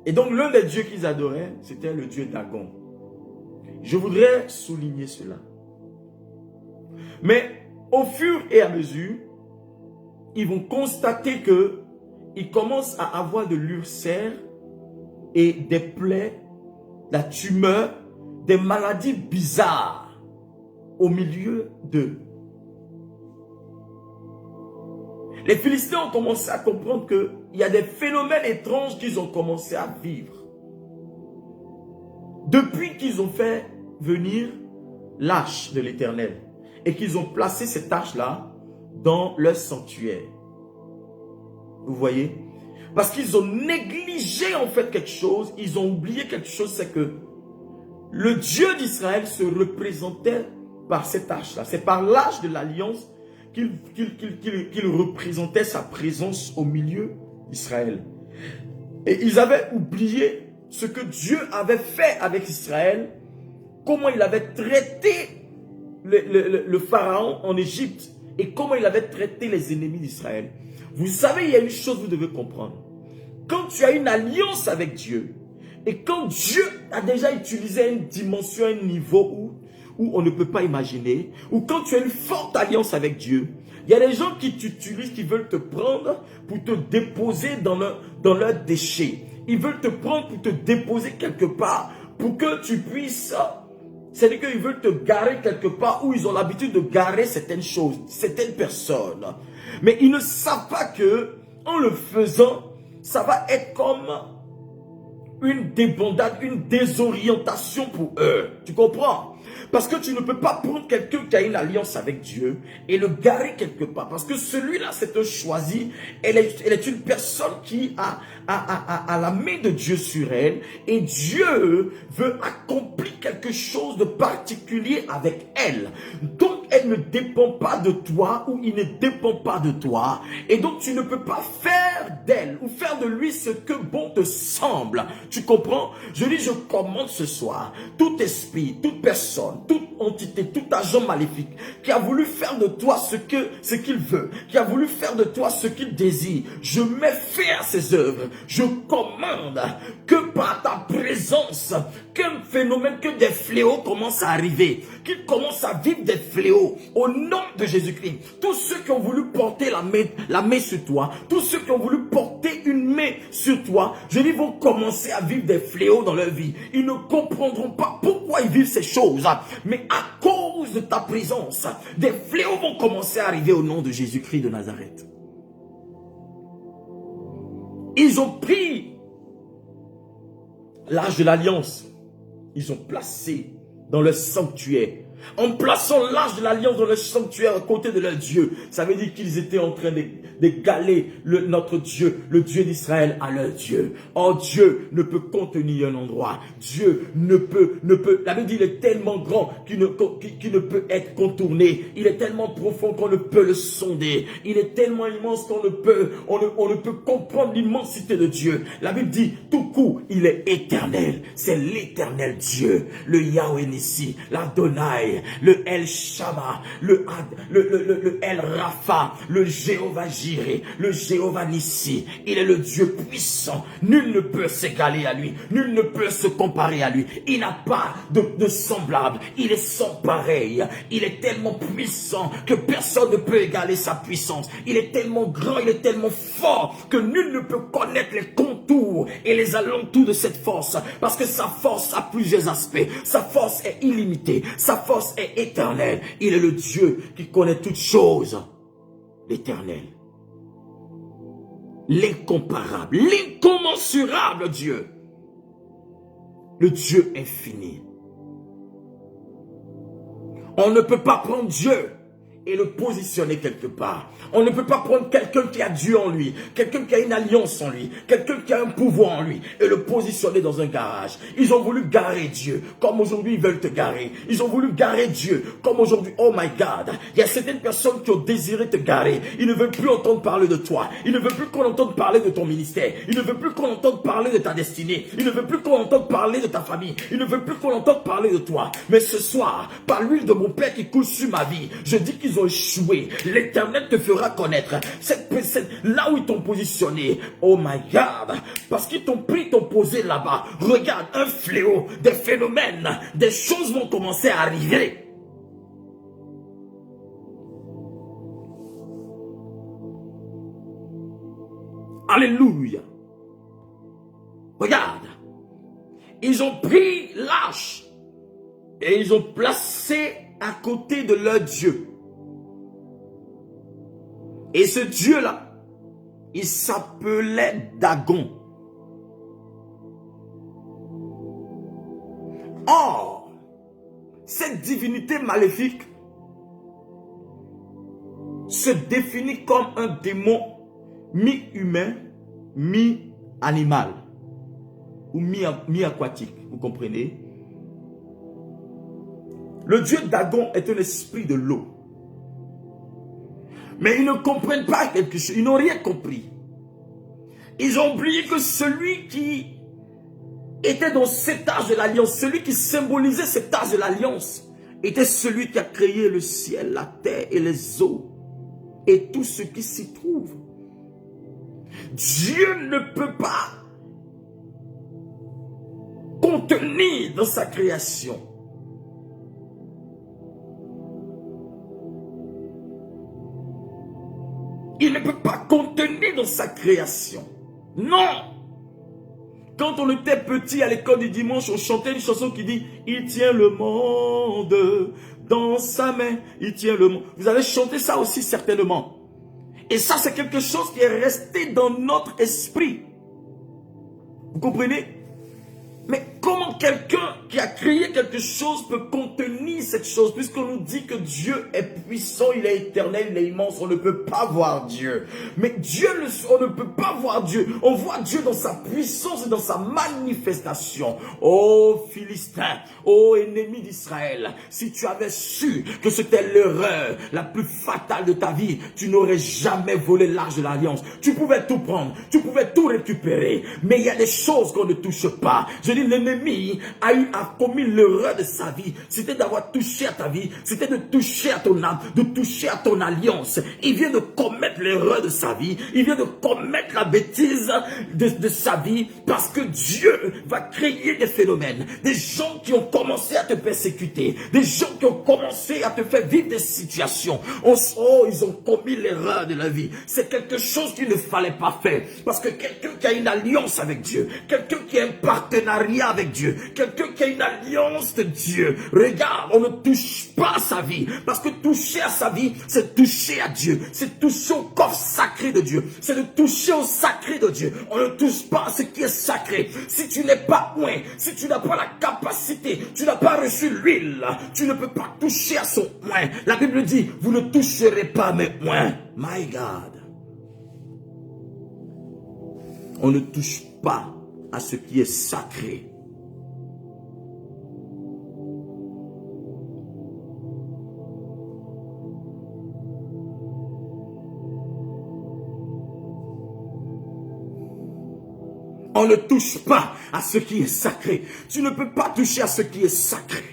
Et donc, l'un des dieux qu'ils adoraient, c'était le dieu Dagon. Je voudrais souligner cela. Mais au fur et à mesure, ils vont constater que ils commencent à avoir de l'ulcère et des plaies, la tumeur, des maladies bizarres au milieu d'eux. Les Philistins ont commencé à comprendre qu'il y a des phénomènes étranges qu'ils ont commencé à vivre. Depuis qu'ils ont fait venir l'arche de l'Éternel et qu'ils ont placé cette arche-là dans leur sanctuaire. Vous voyez? Parce qu'ils ont négligé en fait quelque chose, ils ont oublié quelque chose, c'est que le Dieu d'Israël se représentait par cette arche-là. C'est par l'arche de l'alliance qu'il représentait sa présence au milieu d'Israël. Et ils avaient oublié ce que Dieu avait fait avec Israël, comment il avait traité le pharaon en Égypte et comment il avait traité les ennemis d'Israël. Vous savez, il y a une chose que vous devez comprendre. Quand tu as une alliance avec Dieu et quand Dieu a déjà utilisé une dimension, un niveau où on ne peut pas imaginer, ou quand tu as une forte alliance avec Dieu, il y a des gens qui t'utilisent, qui veulent te prendre pour te déposer dans leurs déchets. Ils veulent te prendre pour te déposer quelque part, pour que tu puisses... C'est-à-dire qu'ils veulent te garer quelque part où ils ont l'habitude de garer certaines choses, certaines personnes. Mais ils ne savent pas que, en le faisant, ça va être comme une débandade, une désorientation pour eux. Tu comprends? Parce que tu ne peux pas prendre quelqu'un qui a une alliance avec Dieu et le garer quelque part. Parce que celui-là, c'est un choisi. Elle est une personne qui a la main de Dieu sur elle. Et Dieu veut accomplir quelque chose de particulier avec elle. Donc, elle ne dépend pas de toi ou il ne dépend pas de toi. Et donc, tu ne peux pas faire d'elle ou faire de lui ce que bon te semble. Tu comprends? Je dis, je commande ce soir. Tout esprit, toute personne, toute entité, tout agent maléfique qui a voulu faire de toi ce qu'il veut, qui a voulu faire de toi ce qu'il désire, je mets fin à ses œuvres. Je commande que par ta présence, qu'un phénomène, que des fléaux commencent à arriver, qu'ils commencent à vivre des fléaux au nom de Jésus-Christ. Tous ceux qui ont voulu porter la main sur toi, tous ceux qui ont voulu porter une main sur toi, je dis, vont commencer à vivre des fléaux dans leur vie. Ils ne comprendront pas pourquoi ils vivent ces choses, mais à cause de ta présence, des fléaux vont commencer à arriver au nom de Jésus-Christ de Nazareth. Ils ont pris l'arche de l'alliance, ils ont placé dans le sanctuaire. En plaçant l'arche de l'alliance dans le sanctuaire à côté de leur Dieu, ça veut dire qu'ils étaient en train d'égaler notre Dieu, le Dieu d'Israël à leur Dieu. Oh, Dieu ne peut contenir un endroit. Dieu ne peut, la Bible dit, il est tellement grand qu'il ne peut être contourné. Il est tellement profond qu'on ne peut le sonder. Il est tellement immense qu'on ne peut comprendre l'immensité de Dieu. La Bible dit, tout coup, il est éternel. C'est l'éternel Dieu, le Yahweh Nissi, l'Adonai, Shaddai, le El Shammah, le El Rapha, le Jéhovah Jireh, le Jéhovah Nissi. Il est le Dieu puissant. Nul ne peut s'égaler à lui. Nul ne peut se comparer à lui. Il n'a pas de semblable. Il est sans pareil. Il est tellement puissant que personne ne peut égaler sa puissance. Il est tellement grand, il est tellement fort que nul ne peut connaître les contours et les alentours de cette force. Parce que sa force a plusieurs aspects. Sa force est illimitée. Sa force est éternelle. Il est le Dieu qui connaît toutes choses. L'éternel. L'incomparable. L'incommensurable Dieu. Le Dieu infini. On ne peut pas prendre Dieu et le positionner quelque part. On ne peut pas prendre quelqu'un qui a Dieu en lui, quelqu'un qui a une alliance en lui, quelqu'un qui a un pouvoir en lui et le positionner dans un garage. Ils ont voulu garer Dieu comme aujourd'hui ils veulent te garer. Ils ont voulu garer Dieu comme aujourd'hui, oh my God. Il y a certaines personnes qui ont désiré te garer. Ils ne veulent plus entendre parler de toi. Ils ne veulent plus qu'on entende parler de ton ministère. Ils ne veulent plus qu'on entende parler de ta destinée. Ils ne veulent plus qu'on entende parler de ta famille. Ils ne veulent plus qu'on entende parler de toi. Mais ce soir, par l'huile de mon Père qui coule sur ma vie, je dis qu'ils ont échoué. L'Éternel te fera connaître là où ils t'ont positionné. Oh my God, parce qu'ils t'ont pris, t'ont posé là-bas. Regarde, un fléau, des phénomènes, des choses vont commencer à arriver. Alléluia. Regarde, ils ont pris l'arche et ils ont placé à côté de leur Dieu. Et ce Dieu-là, il s'appelait Dagon. Or, cette divinité maléfique se définit comme un démon mi-humain, mi-animal ou mi-aquatique, vous comprenez? Le Dieu Dagon est un esprit de l'eau. Mais ils ne comprennent pas quelque chose. Ils n'ont rien compris. Ils ont oublié que celui qui était dans cet âge de l'alliance, celui qui symbolisait cet âge de l'alliance, était celui qui a créé le ciel, la terre et les eaux et tout ce qui s'y trouve. Dieu ne peut pas contenir dans sa création. Il ne peut pas contenir dans sa création. Non. Quand on était petit à l'école du dimanche, on chantait une chanson qui dit « Il tient le monde dans sa main, il tient le monde ». Vous avez chanté ça aussi certainement. Et ça, c'est quelque chose qui est resté dans notre esprit. Vous comprenez? Mais comment quelqu'un qui a créé quelque chose peut contenir cette chose? Puisqu'on nous dit que Dieu est puissant, il est éternel, il est immense, on ne peut pas voir Dieu. Mais Dieu, on ne peut pas voir Dieu. On voit Dieu dans sa puissance et dans sa manifestation. Oh Philistin, oh ennemi d'Israël, si tu avais su que c'était l'erreur la plus fatale de ta vie, tu n'aurais jamais volé l'arche de l'alliance. Tu pouvais tout prendre, tu pouvais tout récupérer. Mais il y a des choses qu'on ne touche pas. Je dis, l'ennemi a commis l'erreur de sa vie. C'était d'avoir touché à ta vie. C'était de toucher à ton âme, de toucher à ton alliance. Il vient de commettre l'erreur de sa vie. Il vient de commettre la bêtise de sa vie. Parce que Dieu va créer des phénomènes. Des gens qui ont commencé à te persécuter. Des gens qui ont commencé à te faire vivre des situations. Ils ont commis l'erreur de la vie. C'est quelque chose qu'il ne fallait pas faire. Parce que quelqu'un qui a une alliance avec Dieu, quelqu'un qui a un partenariat avec Dieu, quelqu'un qui a une alliance de Dieu, regarde, on ne touche pas à sa vie, parce que toucher à sa vie, c'est toucher à Dieu, c'est toucher au corps sacré de Dieu, c'est de toucher au sacré de Dieu. On ne touche pas à ce qui est sacré. Si tu n'es pas oint, si tu n'as pas la capacité, tu n'as pas reçu l'huile, tu ne peux pas toucher à son oint. La Bible dit, vous ne toucherez pas mes oints. My God. On ne touche pas à ce qui est sacré. On ne touche pas à ce qui est sacré. Tu ne peux pas toucher à ce qui est sacré.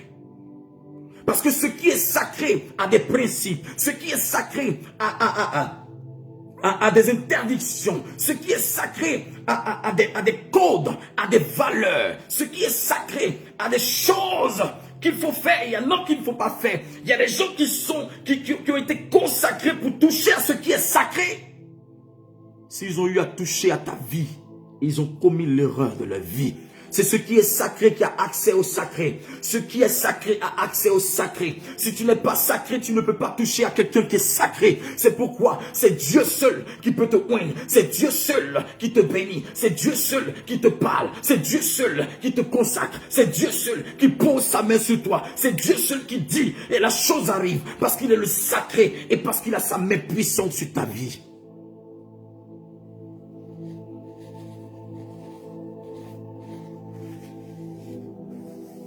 Parce que ce qui est sacré a des principes. Ce qui est sacré a des interdictions. Ce qui est sacré a des codes, a des valeurs. Ce qui est sacré a des choses qu'il faut faire. Il y en a qu'il ne faut pas faire. Il y a des gens qui ont été consacrés pour toucher à ce qui est sacré. S'ils ont eu à toucher à ta vie, ils ont commis l'erreur de leur vie. C'est ce qui est sacré qui a accès au sacré. Ce qui est sacré a accès au sacré. Si tu n'es pas sacré, tu ne peux pas toucher à quelqu'un qui est sacré. C'est pourquoi c'est Dieu seul qui peut te oindre. C'est Dieu seul qui te bénit. C'est Dieu seul qui te parle. C'est Dieu seul qui te consacre. C'est Dieu seul qui pose sa main sur toi. C'est Dieu seul qui dit et la chose arrive. Parce qu'il est le sacré et parce qu'il a sa main puissante sur ta vie.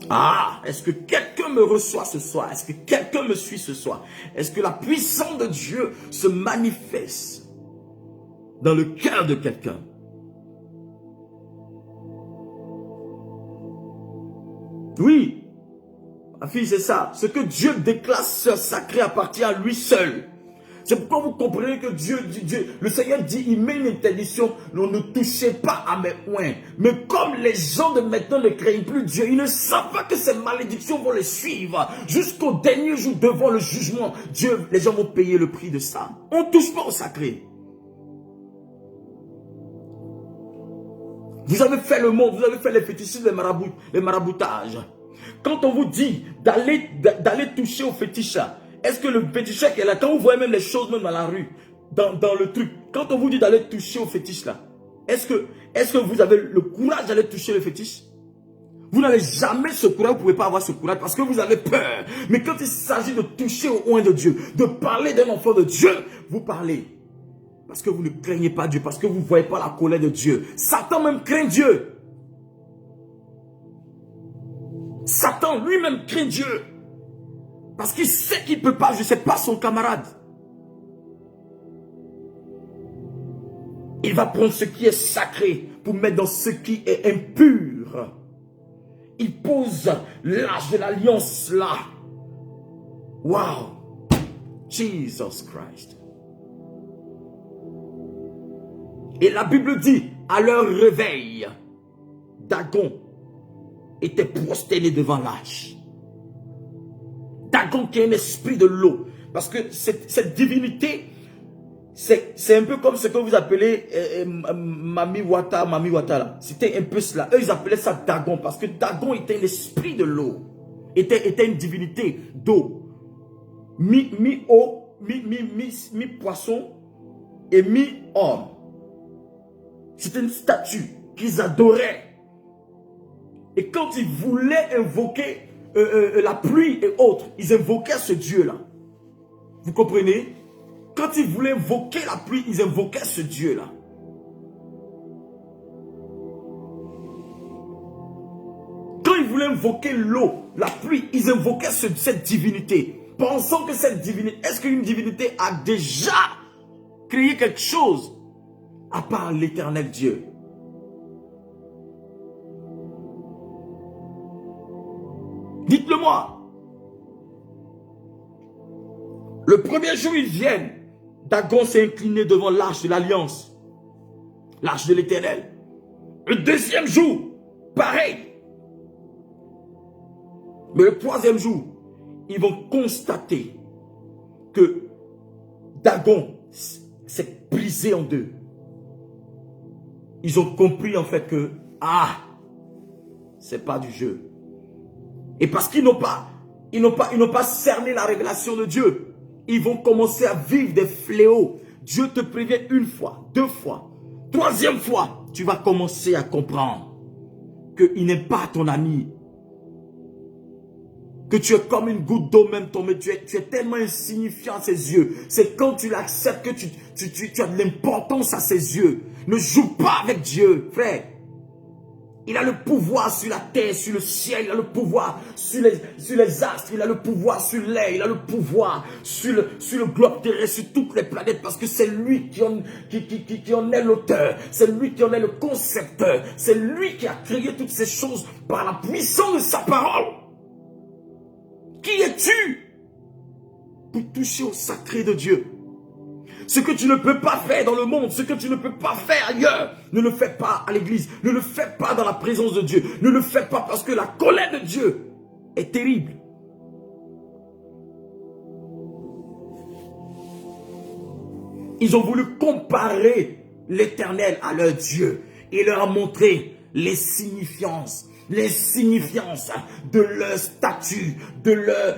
Ah, est-ce que quelqu'un me reçoit ce soir? Est-ce que quelqu'un me suit ce soir? Est-ce que la puissance de Dieu se manifeste dans le cœur de quelqu'un? Oui, ma fille, c'est ça. Ce que Dieu déclare sacré appartient à lui seul. C'est pourquoi vous comprenez que Dieu, le Seigneur dit, il met une interdiction, ne touchez pas à mes oins. Mais comme les gens de maintenant ne craignent plus Dieu, ils ne savent pas que ces malédictions vont les suivre. Jusqu'au dernier jour devant le jugement, les gens vont payer le prix de ça. On ne touche pas au sacré. Vous avez fait le monde, vous avez fait les fétichismes, les maraboutages. Quand on vous dit d'aller toucher au fétiche, est-ce que le féticheur qui est là, quand vous voyez même les choses même dans la rue, dans le truc, quand on vous dit d'aller toucher au fétiche là, est-ce que vous avez le courage d'aller toucher le fétiche? Vous n'avez jamais ce courage, vous ne pouvez pas avoir ce courage parce que vous avez peur. Mais quand il s'agit de toucher au oint de Dieu, de parler d'un enfant de Dieu, vous parlez. Parce que vous ne craignez pas Dieu, parce que vous ne voyez pas la colère de Dieu. Satan même craint Dieu. Satan lui-même craint Dieu. Parce qu'il sait qu'il ne peut pas, je ne sais pas son camarade. Il va prendre ce qui est sacré pour mettre dans ce qui est impur. Il pose l'âge de l'alliance là. Wow. Jesus Christ. Et la Bible dit, à leur réveil, Dagon était prosterné devant l'âge. Dagon qui est un esprit de l'eau. Parce que cette divinité, c'est un peu comme ce que vous appelez Mami Wata là. C'était un peu cela. Eux, ils appelaient ça Dagon. Parce que Dagon était un esprit de l'eau. Était une divinité d'eau. Mi-eau, mi-poisson et mi-homme. C'était une statue qu'ils adoraient. Et quand ils voulaient invoquer la pluie et autres, ils invoquaient ce Dieu-là. Vous comprenez? Quand ils voulaient invoquer la pluie, ils invoquaient ce Dieu-là. Quand ils voulaient invoquer l'eau, la pluie, ils invoquaient cette divinité. Pensant que cette divinité, est-ce qu'une divinité a déjà créé quelque chose à part l'éternel Dieu? Dites-le moi. Le premier jour, ils viennent. Dagon s'est incliné devant l'arche de l'alliance. L'arche de l'éternel. Le deuxième jour, pareil. Mais le troisième jour, ils vont constater que Dagon s'est brisé en deux. Ils ont compris en fait que, c'est pas du jeu. Et parce qu'ils n'ont pas cerné la révélation de Dieu, ils vont commencer à vivre des fléaux. Dieu te prévient une fois, deux fois, troisième fois, tu vas commencer à comprendre qu'il n'est pas ton ami. Que tu es comme une goutte d'eau même tombée, tu es tellement insignifiant à ses yeux. C'est quand tu l'acceptes que tu as de l'importance à ses yeux. Ne joue pas avec Dieu, frère. Il a le pouvoir sur la terre, sur le ciel, il a le pouvoir sur les astres, il a le pouvoir sur l'air, il a le pouvoir sur le globe terrestre, sur toutes les planètes, parce que c'est lui qui en est l'auteur, c'est lui qui en est le concepteur, c'est lui qui a créé toutes ces choses par la puissance de sa parole. Qui es-tu pour toucher au sacré de Dieu? Ce que tu ne peux pas faire dans le monde, ce que tu ne peux pas faire ailleurs, ne le fais pas à l'église, ne le fais pas dans la présence de Dieu, ne le fais pas parce que la colère de Dieu est terrible. Ils ont voulu comparer l'Éternel à leur Dieu et leur a montré les significances de leur statut, de leur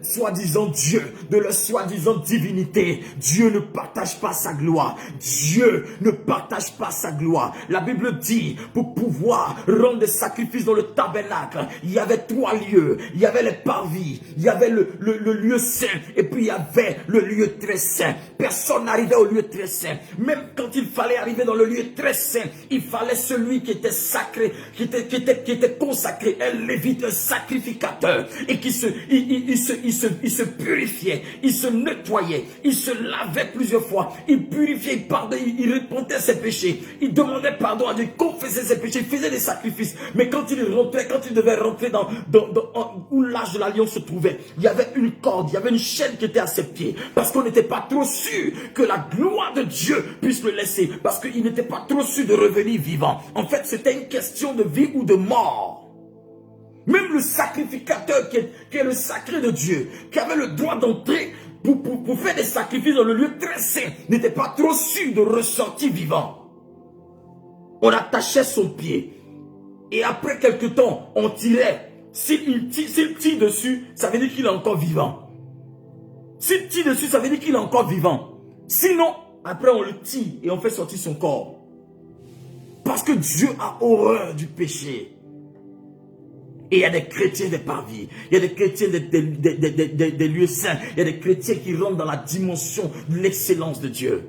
soi-disant Dieu, de leur soi-disant divinité. Dieu ne partage pas sa gloire. Dieu ne partage pas sa gloire. La Bible dit, pour pouvoir rendre des sacrifices dans le tabernacle, il y avait 3 lieux. Il y avait les parvis, il y avait le lieu saint, et puis il y avait le lieu très saint. Personne n'arrivait au lieu très saint. Même quand il fallait arriver dans le lieu très saint, il fallait celui qui était sacré, qui était consacré, un lévite, un sacrificateur, et qui se purifiait, il se nettoyait, il se lavait plusieurs fois, il purifiait, il pardonnait, il repentait ses péchés, il demandait pardon à Dieu, il confessait ses péchés, il faisait des sacrifices. Mais quand il rentrait, quand il devait rentrer où l'âge de l'alliance se trouvait, il y avait une corde, il y avait une chaîne qui était à ses pieds, parce qu'on n'était pas trop sûr que la gloire de Dieu puisse le laisser, parce qu'il n'était pas trop sûr de revenir vivant. En fait, c'était une question de vie ou de mort. Même le sacrificateur qui est le sacré de Dieu, qui avait le droit d'entrer pour faire des sacrifices dans le lieu très saint, n'était pas trop sûr de ressortir vivant. On attachait son pied et après quelque temps, on tirait. S'il tire dessus, ça veut dire qu'il est encore vivant. S'il tire dessus, ça veut dire qu'il est encore vivant. Sinon, après on le tire et on fait sortir son corps. Parce que Dieu a horreur du péché. Et il y a des chrétiens des parvis, il y a des chrétiens des lieux saints, il y a des chrétiens qui rentrent dans la dimension de l'excellence de Dieu.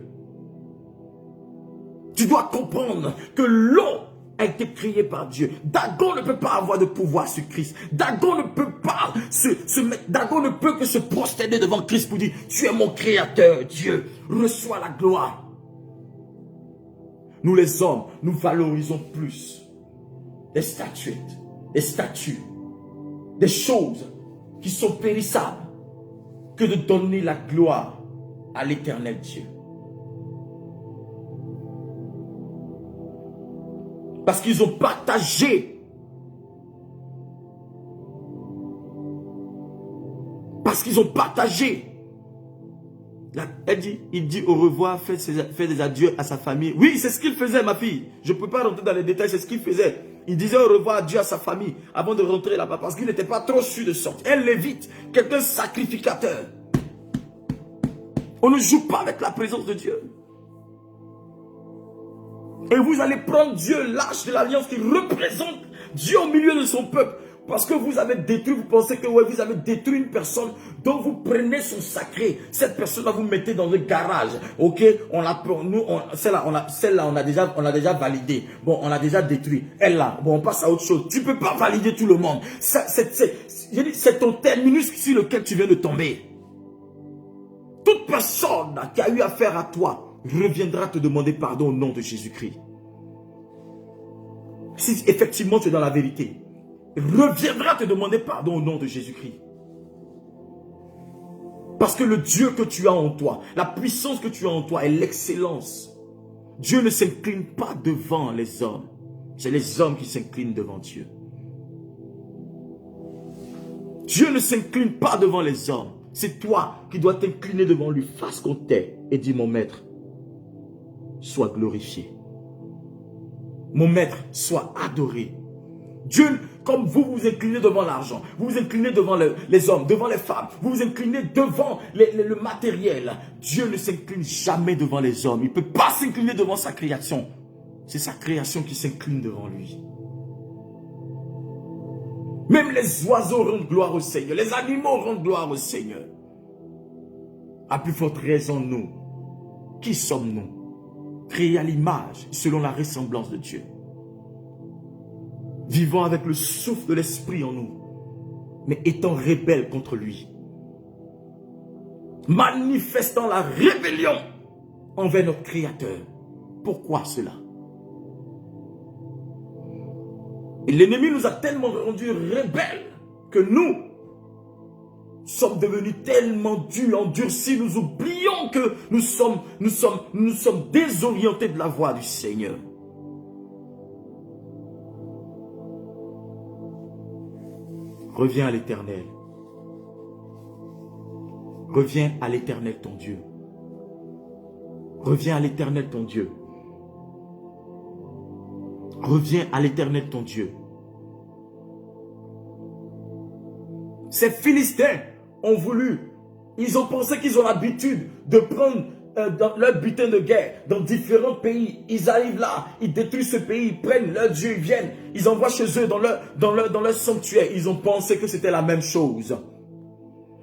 Tu dois comprendre que l'eau a été créée par Dieu. Dagon ne peut pas avoir de pouvoir sur Christ. Dagon ne peut pas Dagon ne peut que se prosterner devant Christ pour dire, tu es mon créateur, Dieu, reçois la gloire. Nous les hommes, nous valorisons plus les statuettes, des statues, des choses qui sont périssables, que de donner la gloire à l'Éternel Dieu. Parce qu'ils ont partagé. Parce qu'ils ont partagé. Il dit au revoir, fait des adieux à sa famille. Oui, c'est ce qu'il faisait, ma fille. Je ne peux pas rentrer dans les détails, c'est ce qu'il faisait. Il disait au revoir, adieu à sa famille avant de rentrer là-bas parce qu'il n'était pas trop sûr de sortir. Un lévite, quelqu'un sacrificateur. On ne joue pas avec la présence de Dieu. Et vous allez prendre Dieu, l'arche de l'alliance qui représente Dieu au milieu de son peuple. Parce que vous avez détruit, vous pensez que ouais, vous avez détruit une personne dont vous prenez son sacré. Cette personne-là, vous mettez dans le garage. Ok, celle-là, on a déjà validé. Bon, on l'a déjà détruit. Elle là, bon, on passe à autre chose. Tu ne peux pas valider tout le monde. C'est ton terminus sur lequel tu viens de tomber. Toute personne qui a eu affaire à toi reviendra te demander pardon au nom de Jésus-Christ. Si effectivement tu es dans la vérité, reviendra te demander pardon au nom de Jésus-Christ. Parce que le Dieu que tu as en toi, la puissance que tu as en toi est l'excellence. Dieu ne s'incline pas devant les hommes. C'est les hommes qui s'inclinent devant Dieu. Dieu ne s'incline pas devant les hommes. C'est toi qui dois t'incliner devant lui face contre terre et dire, mon maître, sois glorifié. Mon maître, sois adoré. Dieu, comme vous vous inclinez devant l'argent, vous vous inclinez devant les hommes, devant les femmes, vous vous inclinez devant le matériel. Dieu ne s'incline jamais devant les hommes. Il ne peut pas s'incliner devant sa création. C'est sa création qui s'incline devant lui. Même les oiseaux rendent gloire au Seigneur. Les animaux rendent gloire au Seigneur. À plus forte raison, nous. Qui sommes-nous? Créés à l'image, selon la ressemblance de Dieu. Vivant avec le souffle de l'esprit en nous, mais étant rebelles contre lui. Manifestant la rébellion envers notre Créateur. Pourquoi cela? Et l'ennemi nous a tellement rendus rebelles que nous, sommes devenus tellement durs, endurcis, nous oublions que nous sommes désorientés de la voie du Seigneur. Reviens à l'Éternel. Reviens à l'Éternel ton Dieu. Reviens à l'Éternel ton Dieu. Reviens à l'Éternel ton Dieu. Ces Philistins ont voulu, ils ont pensé qu'ils ont l'habitude de prendre dans leur butin de guerre dans différents pays. Ils arrivent là, ils détruisent ce pays, ils prennent leur Dieu, ils viennent, ils envoient chez eux dans leur sanctuaire. Ils ont pensé que c'était la même chose.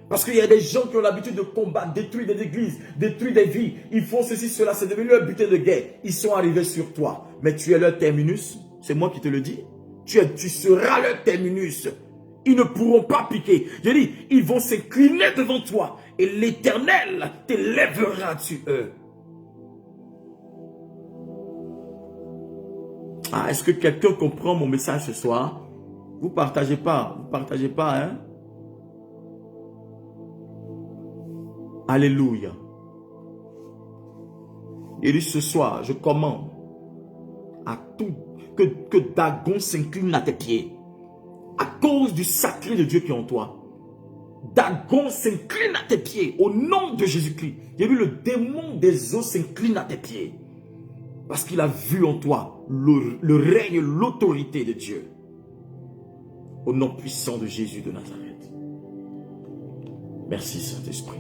Parce qu'il y a des gens qui ont l'habitude de combattre, détruire des églises, détruire des vies. Ils font ceci, cela, c'est devenu leur butin de guerre. Ils sont arrivés sur toi. Mais tu es leur terminus. C'est moi qui te le dis. Tu seras leur terminus. Ils ne pourront pas piquer. Je dis, ils vont s'incliner devant toi. Et l'Éternel t'élèvera sur eux. Ah, est-ce que quelqu'un comprend mon message ce soir? Vous ne partagez pas. Vous ne partagez pas, hein? Alléluia. Et dit, ce soir, je commande à tout que Dagon s'incline à tes pieds. À cause du sacré de Dieu qui est en toi. Dagon s'incline à tes pieds au nom de Jésus-Christ. J'ai vu le démon des eaux s'incline à tes pieds. Parce qu'il a vu en toi le règne, l'autorité de Dieu. Au nom puissant de Jésus de Nazareth. Merci Saint-Esprit.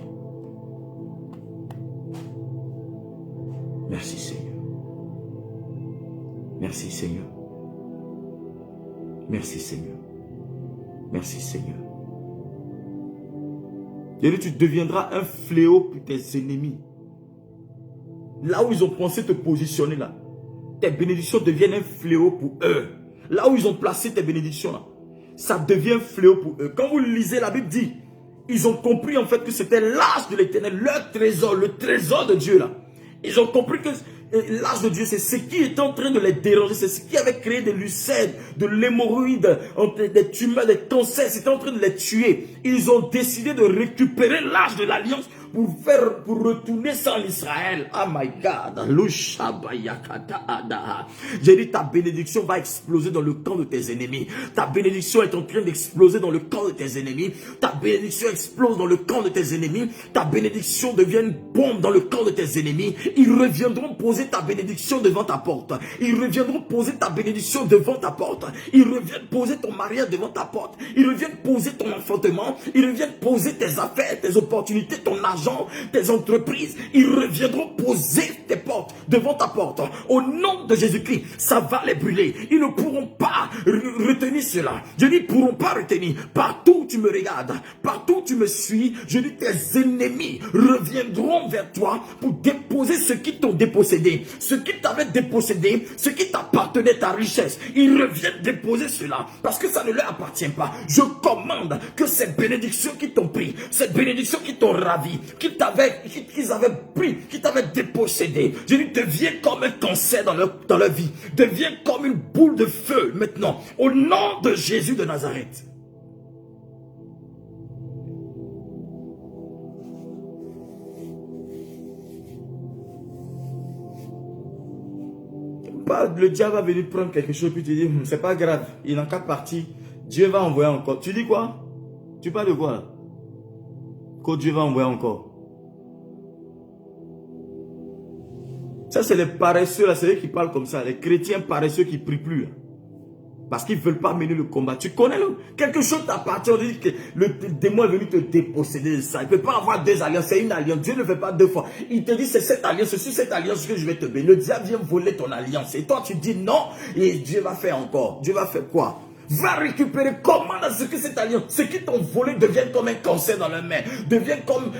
Merci Seigneur. Merci Seigneur. Merci Seigneur. Merci Seigneur. Et tu deviendras un fléau pour tes ennemis. Là où ils ont pensé te positionner là, tes bénédictions deviennent un fléau pour eux. Là où ils ont placé tes bénédictions là, ça devient un fléau pour eux. Quand vous lisez, la Bible dit, ils ont compris en fait que c'était l'âge de l'Éternel, leur trésor, le trésor de Dieu là. Ils ont compris que l'âge de Dieu, c'est ce qui est en train de les déranger. C'est ce qui avait créé des lucènes, de l'hémorroïde, des tumeurs, des cancers. C'était en train de les tuer. Ils ont décidé de récupérer l'âge de l'alliance pour retourner ça en Israël. Oh my God. J'ai dit, ta bénédiction va exploser dans le camp de tes ennemis. Ta bénédiction est en train d'exploser dans le camp de tes ennemis. Ta bénédiction explose dans le camp de tes ennemis. Ta bénédiction devient une bombe dans le camp de tes ennemis. Ils reviendront poser ta bénédiction devant ta porte. Ils reviendront poser ta bénédiction devant ta porte. Ils reviennent poser ton mariage devant ta porte. Ils reviennent poser ton enfantement. Ils reviennent poser tes affaires, tes opportunités, ton argent, tes entreprises. Ils reviendront poser tes portes devant ta porte. Au nom de Jésus-Christ, ça va les brûler. Ils ne pourront pas retenir cela. Je dis, ils ne pourront pas retenir. Partout où tu me regardes, partout où tu me suis, je dis, tes ennemis reviendront vers toi pour déposer ce qui t'ont dépossédé. Ce qui t'avait dépossédé, ce qui t'appartenait, ta richesse. Ils reviennent déposer cela parce que ça ne leur appartient pas. Je commande que ces bénédictions qui t'ont pris, ces bénédictions qui t'ont ravi, qu'ils avaient pris, qui t'avaient dépossédé, je dis, deviens comme un cancer dans leur vie. Deviens comme une boule de feu maintenant. Au nom de Jésus de Nazareth. Le diable va venir prendre quelque chose puis te dire, c'est pas grave, il n'a qu'à partir. Dieu va envoyer encore. Tu dis quoi? Tu parles de quoi là? Que Dieu va envoyer encore. Ça, c'est les paresseux là, c'est eux qui parlent comme ça. Les chrétiens paresseux qui ne prient plus là. Parce qu'ils ne veulent pas mener le combat. Tu connais quelque chose t'appartient. On dit que le démon est venu te déposséder de ça. Il ne peut pas avoir deux alliances. C'est une alliance. Dieu ne fait pas deux fois. Il te dit c'est cette alliance. C'est sur cette alliance que je vais te bénir. Le diable vient voler ton alliance. Et toi tu dis non. Et Dieu va faire encore. Dieu va faire quoi? Va récupérer, commande à ce que cette alliance, ce qui t'ont volé devienne comme un cancer dans leur main, devienne comme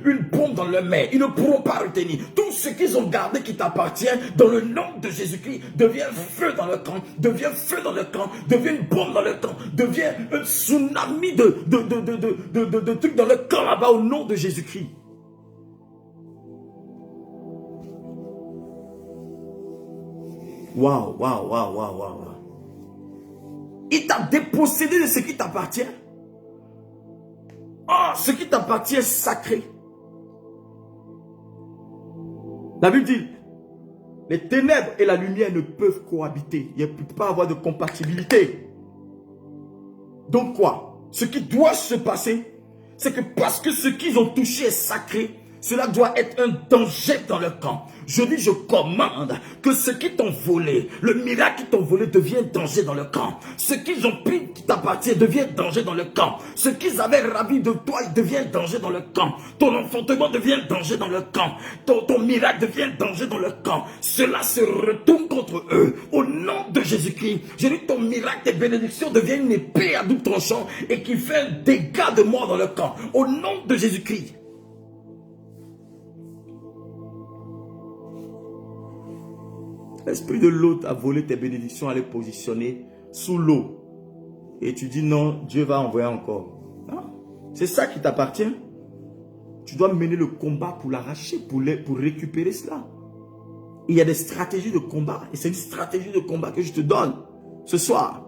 une bombe dans leur main. Ils ne pourront pas retenir. Tout ce qu'ils ont gardé qui t'appartient, dans le nom de Jésus-Christ, devient feu dans leur camp, devient feu dans leur camp, devient une bombe dans leur camp, devient un tsunami de trucs dans leur camp là-bas au nom de Jésus-Christ. Waouh, waouh, waouh, waouh, waouh. Il t'a dépossédé de ce qui t'appartient. Oh, ce qui t'appartient est sacré. La Bible dit, les ténèbres et la lumière ne peuvent cohabiter. Il ne peut pas avoir de compatibilité. Donc quoi? Ce qui doit se passer, c'est que parce que ce qu'ils ont touché est sacré, cela doit être un danger dans leur camp. Je dis, je commande que ce qui t'ont volé, le miracle qui t'ont volé devient danger dans le camp. Ce qu'ils ont pris qui t'appartient devient danger dans le camp. Ce qu'ils avaient ravi de toi, il devient danger dans le camp. Ton enfantement devient danger dans le camp. Ton miracle devient danger dans le camp. Cela se retourne contre eux. Au nom de Jésus-Christ, je dis, ton miracle, tes bénédictions deviennent une épée à double tranchant et qui fait un dégât de mort dans le camp. Au nom de Jésus-Christ. L'esprit de l'autre a volé tes bénédictions, à les positionner sous l'eau. Et tu dis non, Dieu va envoyer encore. C'est ça qui t'appartient. Tu dois mener le combat pour l'arracher, pour récupérer cela. Il y a des stratégies de combat. Et c'est une stratégie de combat que je te donne ce soir.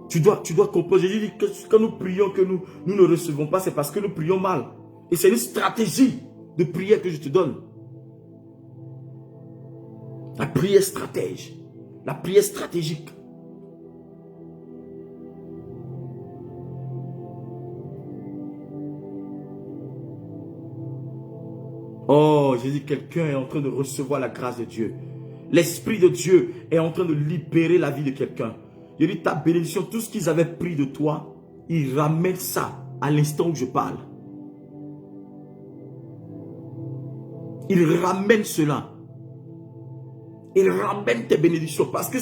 Tu dois comprendre. J'ai dit que quand nous prions que nous ne recevons pas, c'est parce que nous prions mal. Et c'est une stratégie de prière que je te donne. La prière stratège. La prière stratégique. Oh, j'ai dit, quelqu'un est en train de recevoir la grâce de Dieu. L'Esprit de Dieu est en train de libérer la vie de quelqu'un. J'ai dit, ta bénédiction, tout ce qu'ils avaient pris de toi, ils ramènent ça à l'instant où je parle. Ils ramènent cela. Ils ramènent tes bénédictions parce que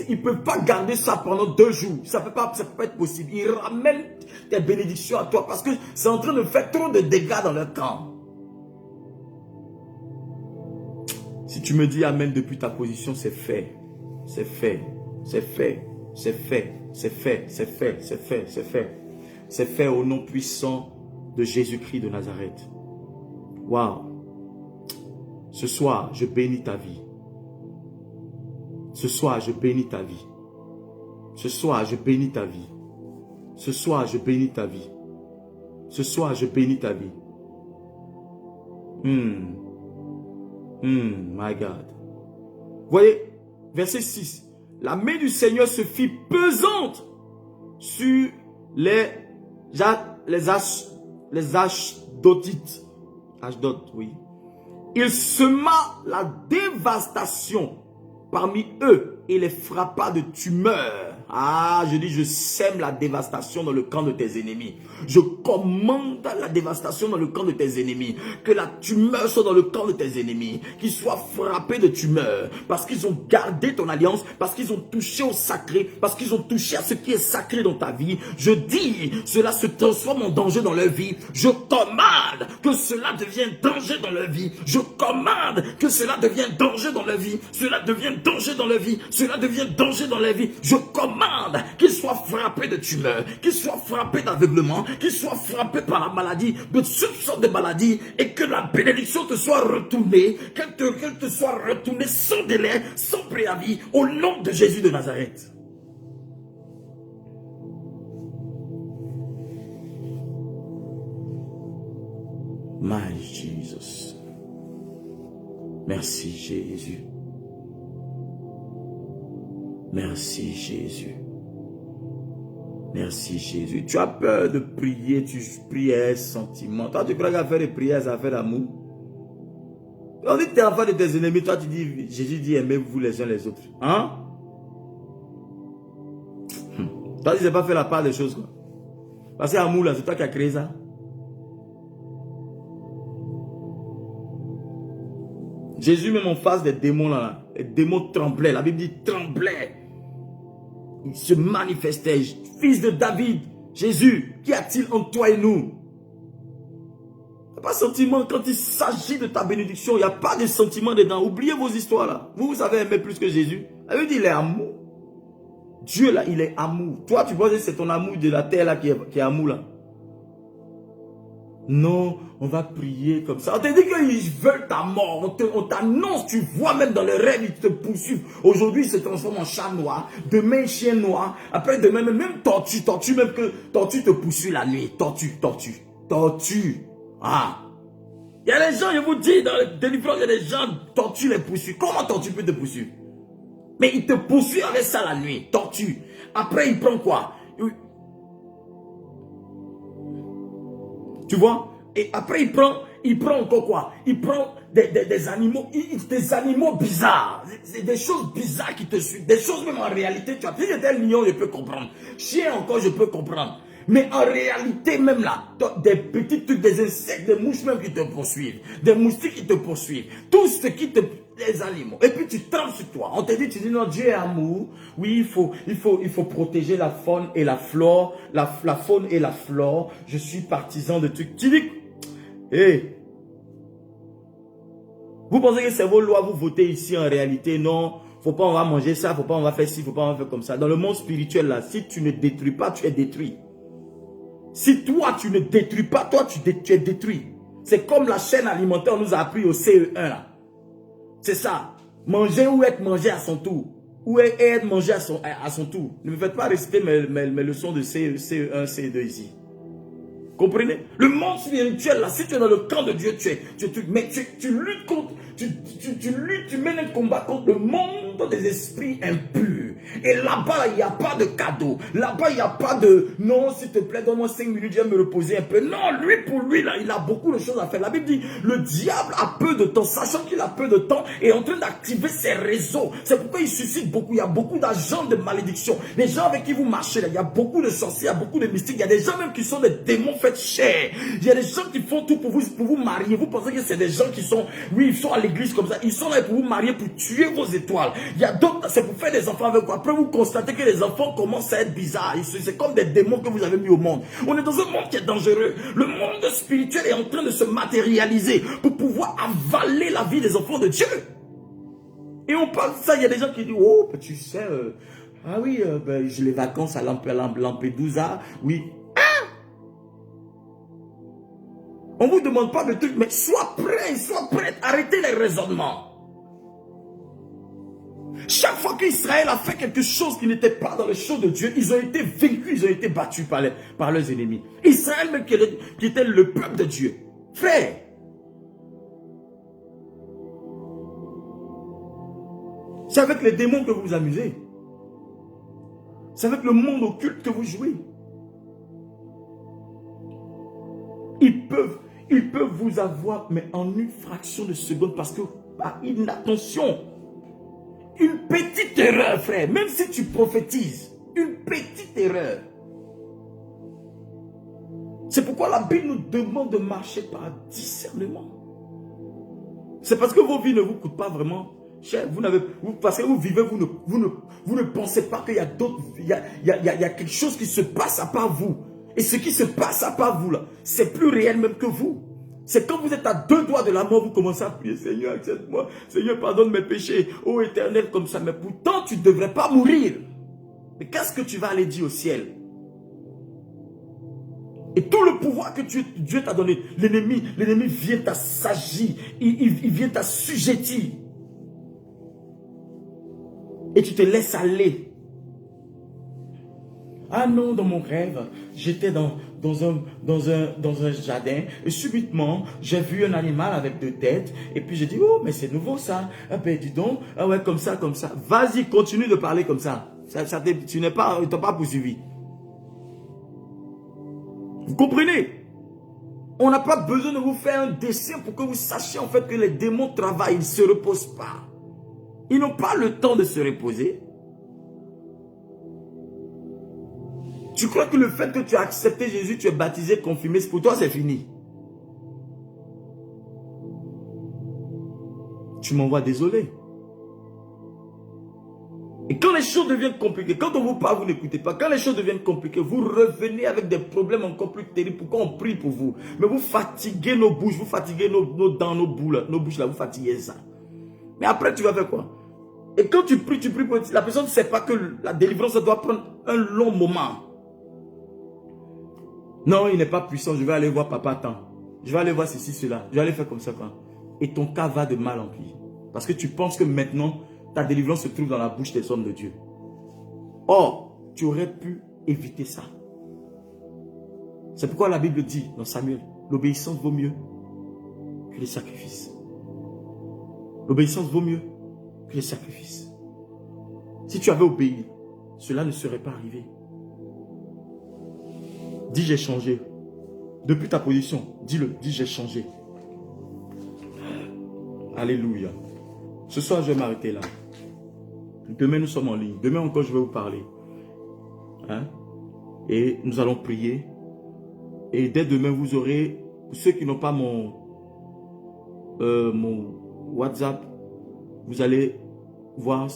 ils ne peuvent pas garder ça pendant 2 jours. Ça peut pas être possible. Ils ramènent tes bénédictions à toi parce que c'est en train de faire trop de dégâts dans leur camp. Si tu me dis amen depuis ta position, c'est fait. C'est fait. C'est fait. C'est fait. C'est fait. C'est fait. C'est fait. C'est fait. C'est fait au nom puissant de Jésus-Christ de Nazareth. Waouh. Ce soir, je bénis ta vie. Ce soir, je bénis ta vie. Ce soir, je bénis ta vie. Ce soir, je bénis ta vie. Ce soir, je bénis ta vie. My God. Voyez, verset 6. La main du Seigneur se fit pesante sur les Ashdodites. Ashdod, oui. Il sema la dévastation parmi eux et les frappa de tumeurs. Ah, je dis, je sème la dévastation dans le camp de tes ennemis. Je commande la dévastation dans le camp de tes ennemis. Que la tumeur soit dans le camp de tes ennemis. Qu'ils soient frappés de tumeurs. Parce qu'ils ont gardé ton alliance. Parce qu'ils ont touché au sacré. Parce qu'ils ont touché à ce qui est sacré dans ta vie. Je dis, cela se transforme en danger dans leur vie. Je commande que cela devienne danger dans leur vie. Je commande que cela devienne danger dans leur vie. Cela devienne danger dans leur vie. Cela devient danger dans leur vie. Je commande qu'ils soient frappés de tumeurs, qu'ils soient frappés d'aveuglement, qu'ils soient frappés par la maladie, de toutes sortes de maladies, et que la bénédiction te soit retournée, qu'elle te soit retournée sans délai, sans préavis, au nom de Jésus de Nazareth. My Jesus. Merci Jésus. Merci Jésus. Merci Jésus. Tu as peur de prier, tu pries un sentiment. Toi, tu crois qu'à faire des prières, ça fait l'amour. On dit que tu es enfant de tes ennemis, toi tu dis, Jésus dit aimez-vous les uns les autres. Hein? Toi, tu n'as pas fait la part des choses. Quoi. Parce que l'amour, là, c'est toi qui as créé ça. Jésus, même en face des démons, là, les démons tremblaient. La Bible dit tremblaient. Il se manifestait. Fils de David, Jésus, qu'y a-t-il entre toi et nous? Il n'y a pas de sentiment quand il s'agit de ta bénédiction. Il n'y a pas de sentiment dedans. Oubliez vos histoires là. Vous savez aimer plus que Jésus. La Bible dit il est amour. Dieu là, il est amour. Toi, tu penses que c'est ton amour de la terre là qui est amour là. Non, on va prier comme ça. On te dit qu'ils veulent ta mort. On t'annonce, tu vois même dans les rêves, ils te poursuivent. Aujourd'hui, ils se transforment en chat noir. Demain, chien noir. Après, demain, même tortue. Même que tortue te poursuit la nuit. Tortue. Ah. Il y a des gens, je vous dis, dans les délivrances, il y a des gens, tortue les poursuit. Comment tortue peut te poursuivre? Mais il te poursuit avec ça la nuit. Tortue. Après, il prend quoi? Tu vois? Et après, il prend encore quoi? Il prend des animaux, des animaux bizarres. C'est des choses bizarres qui te suivent. Des choses même en réalité, tu vois. Si j'étais un lion, je peux comprendre. Chien encore, je peux comprendre. Mais en réalité, même là, des petits trucs, des insectes, des mouches même qui te poursuivent. Des moustiques qui te poursuivent. Tout ce qui te... Les animaux. Et puis tu trembles sur toi. On te dit, tu dis non, Dieu est amour. Oui, il faut protéger la faune et la flore. La faune et la flore. Je suis partisan de trucs. Tu dis, hey, vous pensez que c'est vos lois, vous votez ici en réalité? Non, faut pas on va manger ça, faut pas on va faire ci, faut pas on va faire comme ça. Dans le monde spirituel là, si tu ne détruis pas, tu es détruit. Si toi tu ne détruis pas, toi tu es détruit. C'est comme la chaîne alimentaire, on nous a appris au CE1 là. C'est ça. Manger ou être mangé à son tour. Ou être mangé à son tour. Ne me faites pas réciter mes leçons de CE1, CE2 ici. Comprenez? Le monde spirituel, là, si tu es dans le camp de Dieu, tu luttes contre, tu mènes un combat contre le monde des esprits impurs. Et là-bas, il n'y a pas de cadeau. Là-bas, il n'y a pas de, non, s'il te plaît, donne-moi 5 minutes, je vais me reposer un peu. Non, lui, pour lui, là, il a beaucoup de choses à faire. La Bible dit, le diable a peu de temps, sachant qu'il a peu de temps, est en train d'activer ses réseaux. C'est pourquoi il suscite beaucoup. Il y a beaucoup d'agents de malédiction. Les gens avec qui vous marchez, là, il y a beaucoup de sorciers, il y a beaucoup de mystiques. Il y a des gens même qui sont des démons faits chair. Il y a des gens qui font tout pour vous marier. Vous pensez que c'est des gens qui sont, oui, ils sont à l'église comme ça. Ils sont là pour vous marier, pour tuer vos étoiles. Il y a d'autres, c'est pour faire des enfants avec vous. Après, vous constatez que les enfants commencent à être bizarres. C'est comme des démons que vous avez mis au monde. On est dans un monde qui est dangereux. Le monde spirituel est en train de se matérialiser pour pouvoir avaler la vie des enfants de Dieu. Et on parle de ça, il y a des gens qui disent, oh, ben, tu sais, ah oui, ben, j'ai les vacances à Lampedusa, oui. On ne vous demande pas de trucs, mais sois prêt, arrêtez les raisonnements. Chaque fois qu'Israël a fait quelque chose qui n'était pas dans les choses de Dieu, ils ont été vaincus, ils ont été battus par leurs ennemis. Israël même qui était le peuple de Dieu. Frère, c'est avec les démons que vous vous amusez. C'est avec le monde occulte que vous jouez. Ils peuvent vous avoir, mais en une fraction de seconde, parce que par inattention, une petite erreur, frère, même si tu prophétises, une petite erreur. C'est pourquoi la Bible nous demande de marcher par discernement. C'est parce que vos vies ne vous coûtent pas vraiment cher. Parce que vous vivez, vous ne pensez pas qu'il y a d'autres, il y a quelque chose qui se passe à part vous. Et ce qui se passe à part vous là, c'est plus réel même que vous. C'est quand vous êtes à 2 doigts de la mort, vous commencez à prier, Seigneur, accepte-moi, Seigneur, pardonne mes péchés, ô Éternel, comme ça. Mais pourtant, tu ne devrais pas mourir. Mais qu'est-ce que tu vas aller dire au ciel? Et tout le pouvoir que Dieu t'a donné, l'ennemi vient t'assagir, il vient t'assujettir. Et tu te laisses aller. Ah non, dans mon rêve, j'étais dans un jardin et subitement, j'ai vu un animal avec 2 têtes et puis j'ai dit, oh, mais c'est nouveau ça. Ah ben dis donc, ah ouais, comme ça. Vas-y, continue de parler comme ça. Tu n'es pas, tu n'as pas poursuivi. Vous comprenez? On n'a pas besoin de vous faire un dessin pour que vous sachiez en fait que les démons travaillent, ils ne se reposent pas. Ils n'ont pas le temps de se reposer. Tu crois que le fait que tu as accepté Jésus, tu es baptisé, confirmé, pour toi c'est fini. Tu m'envoies désolé. Et quand les choses deviennent compliquées, quand on vous parle, vous n'écoutez pas. Quand les choses deviennent compliquées, vous revenez avec des problèmes encore plus terribles. Pourquoi on prie pour vous? Mais vous fatiguez nos bouches, vous fatiguez nos dents, nos bouches là, vous fatiguez ça. Mais après, tu vas faire quoi? Et quand tu pries pour la personne ne sait pas que la délivrance ça doit prendre un long moment. Non, il n'est pas puissant, je vais aller voir papa tant. je vais aller voir ceci, cela. Je vais aller faire comme ça. Quoi. Et ton cas va de mal en pis. Parce que tu penses que maintenant, ta délivrance se trouve dans la bouche des hommes de Dieu. Or, tu aurais pu éviter ça. C'est pourquoi la Bible dit dans Samuel, l'obéissance vaut mieux que les sacrifices. L'obéissance vaut mieux que les sacrifices. Si tu avais obéi, cela ne serait pas arrivé. Dis j'ai changé. Depuis ta position, dis-le, dis j'ai changé. Alléluia. Ce soir, je vais m'arrêter là. Demain, nous sommes en ligne. Demain encore, je vais vous parler. Hein? Et nous allons prier. Et dès demain, vous aurez, pour ceux qui n'ont pas mon WhatsApp, vous allez voir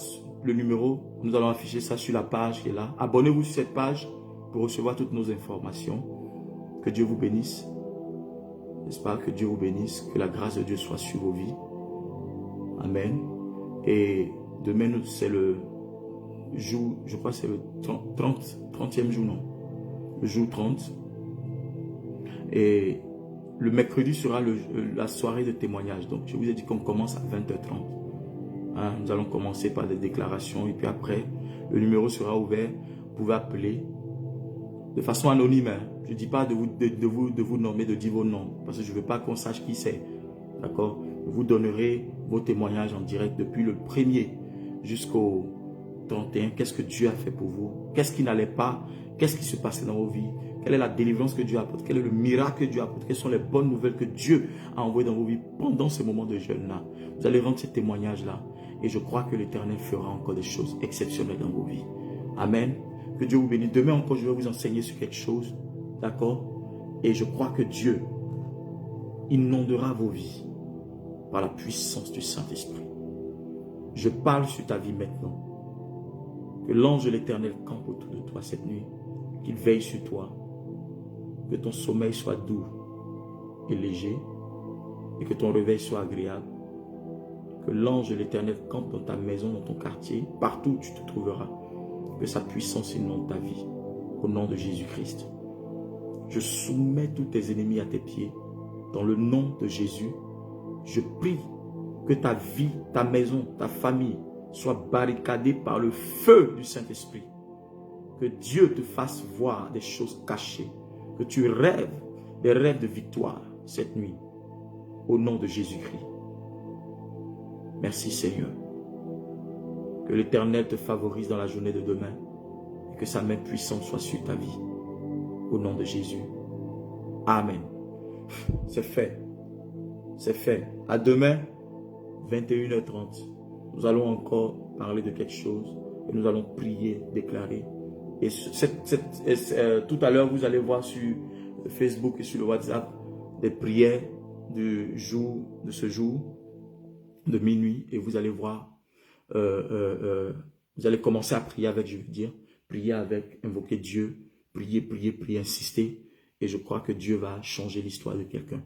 le numéro. Nous allons afficher ça sur la page qui est là. Abonnez-vous sur cette page pour recevoir toutes nos informations. Que Dieu vous bénisse. J'espère que Dieu vous bénisse. Que la grâce de Dieu soit sur vos vies. Amen. Et demain, c'est le jour, je crois que c'est le 30e jour, non? Le jour 30. Et le mercredi sera la soirée de témoignage. Donc, je vous ai dit qu'on commence à 20h30. Hein, nous allons commencer par des déclarations. Et puis après, le numéro sera ouvert. Vous pouvez appeler de façon anonyme. Hein. Je ne dis pas de vous nommer, de dire vos noms. Parce que je ne veux pas qu'on sache qui c'est. D'accord? Vous donnerez vos témoignages en direct depuis le 1er jusqu'au 31. Qu'est-ce que Dieu a fait pour vous? Qu'est-ce qui n'allait pas? Qu'est-ce qui se passait dans vos vies? Quelle est la délivrance que Dieu apporte? Quel est le miracle que Dieu apporte? Quelles sont les bonnes nouvelles que Dieu a envoyées dans vos vies pendant ce moment de jeûne-là? Vous allez rendre ces témoignages-là. Et je crois que l'Éternel fera encore des choses exceptionnelles dans vos vies. Amen. Que Dieu vous bénisse. Demain encore, je vais vous enseigner sur quelque chose. D'accord? Et je crois que Dieu inondera vos vies par la puissance du Saint-Esprit. Je parle sur ta vie maintenant. Que l'ange de l'Éternel campe autour de toi cette nuit. Qu'il veille sur toi. Que ton sommeil soit doux et léger. Et que ton réveil soit agréable. Que l'ange de l'Éternel campe dans ta maison, dans ton quartier, partout où tu te trouveras. Que sa puissance inonde ta vie. Au nom de Jésus-Christ. Je soumets tous tes ennemis à tes pieds. Dans le nom de Jésus. Je prie que ta vie, ta maison, ta famille soit barricadée par le feu du Saint-Esprit. Que Dieu te fasse voir des choses cachées. Que tu rêves des rêves de victoire cette nuit. Au nom de Jésus-Christ. Merci Seigneur. Que l'Éternel te favorise dans la journée de demain. Et que sa main puissante soit sur ta vie. Au nom de Jésus. Amen. C'est fait. C'est fait. À demain, 21h30. Nous allons encore parler de quelque chose. Et nous allons prier, déclarer. Et tout à l'heure, vous allez voir sur Facebook et sur le WhatsApp des prières de ce jour, de minuit. Et vous allez voir, vous allez commencer à prier avec, je veux dire, prier avec, invoquer Dieu, prier, insister. Et je crois que Dieu va changer l'histoire de quelqu'un.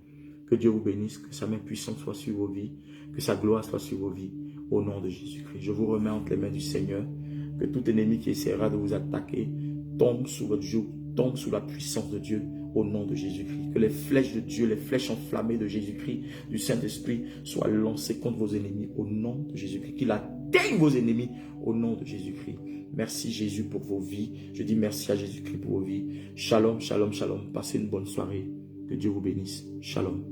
Que Dieu vous bénisse, que sa main puissante soit sur vos vies, que sa gloire soit sur vos vies, au nom de Jésus-Christ. Je vous remets entre les mains du Seigneur, que tout ennemi qui essaiera de vous attaquer tombe sous votre joug, tombe sous la puissance de Dieu, au nom de Jésus-Christ. Que les flèches de Dieu, les flèches enflammées de Jésus-Christ, du Saint-Esprit, soient lancées contre vos ennemis, au nom de Jésus-Christ. Qu'il atteigne vos ennemis, au nom de Jésus-Christ. Merci Jésus pour vos vies. Je dis merci à Jésus-Christ pour vos vies. Shalom, shalom, shalom. Passez une bonne soirée. Que Dieu vous bénisse. Shalom.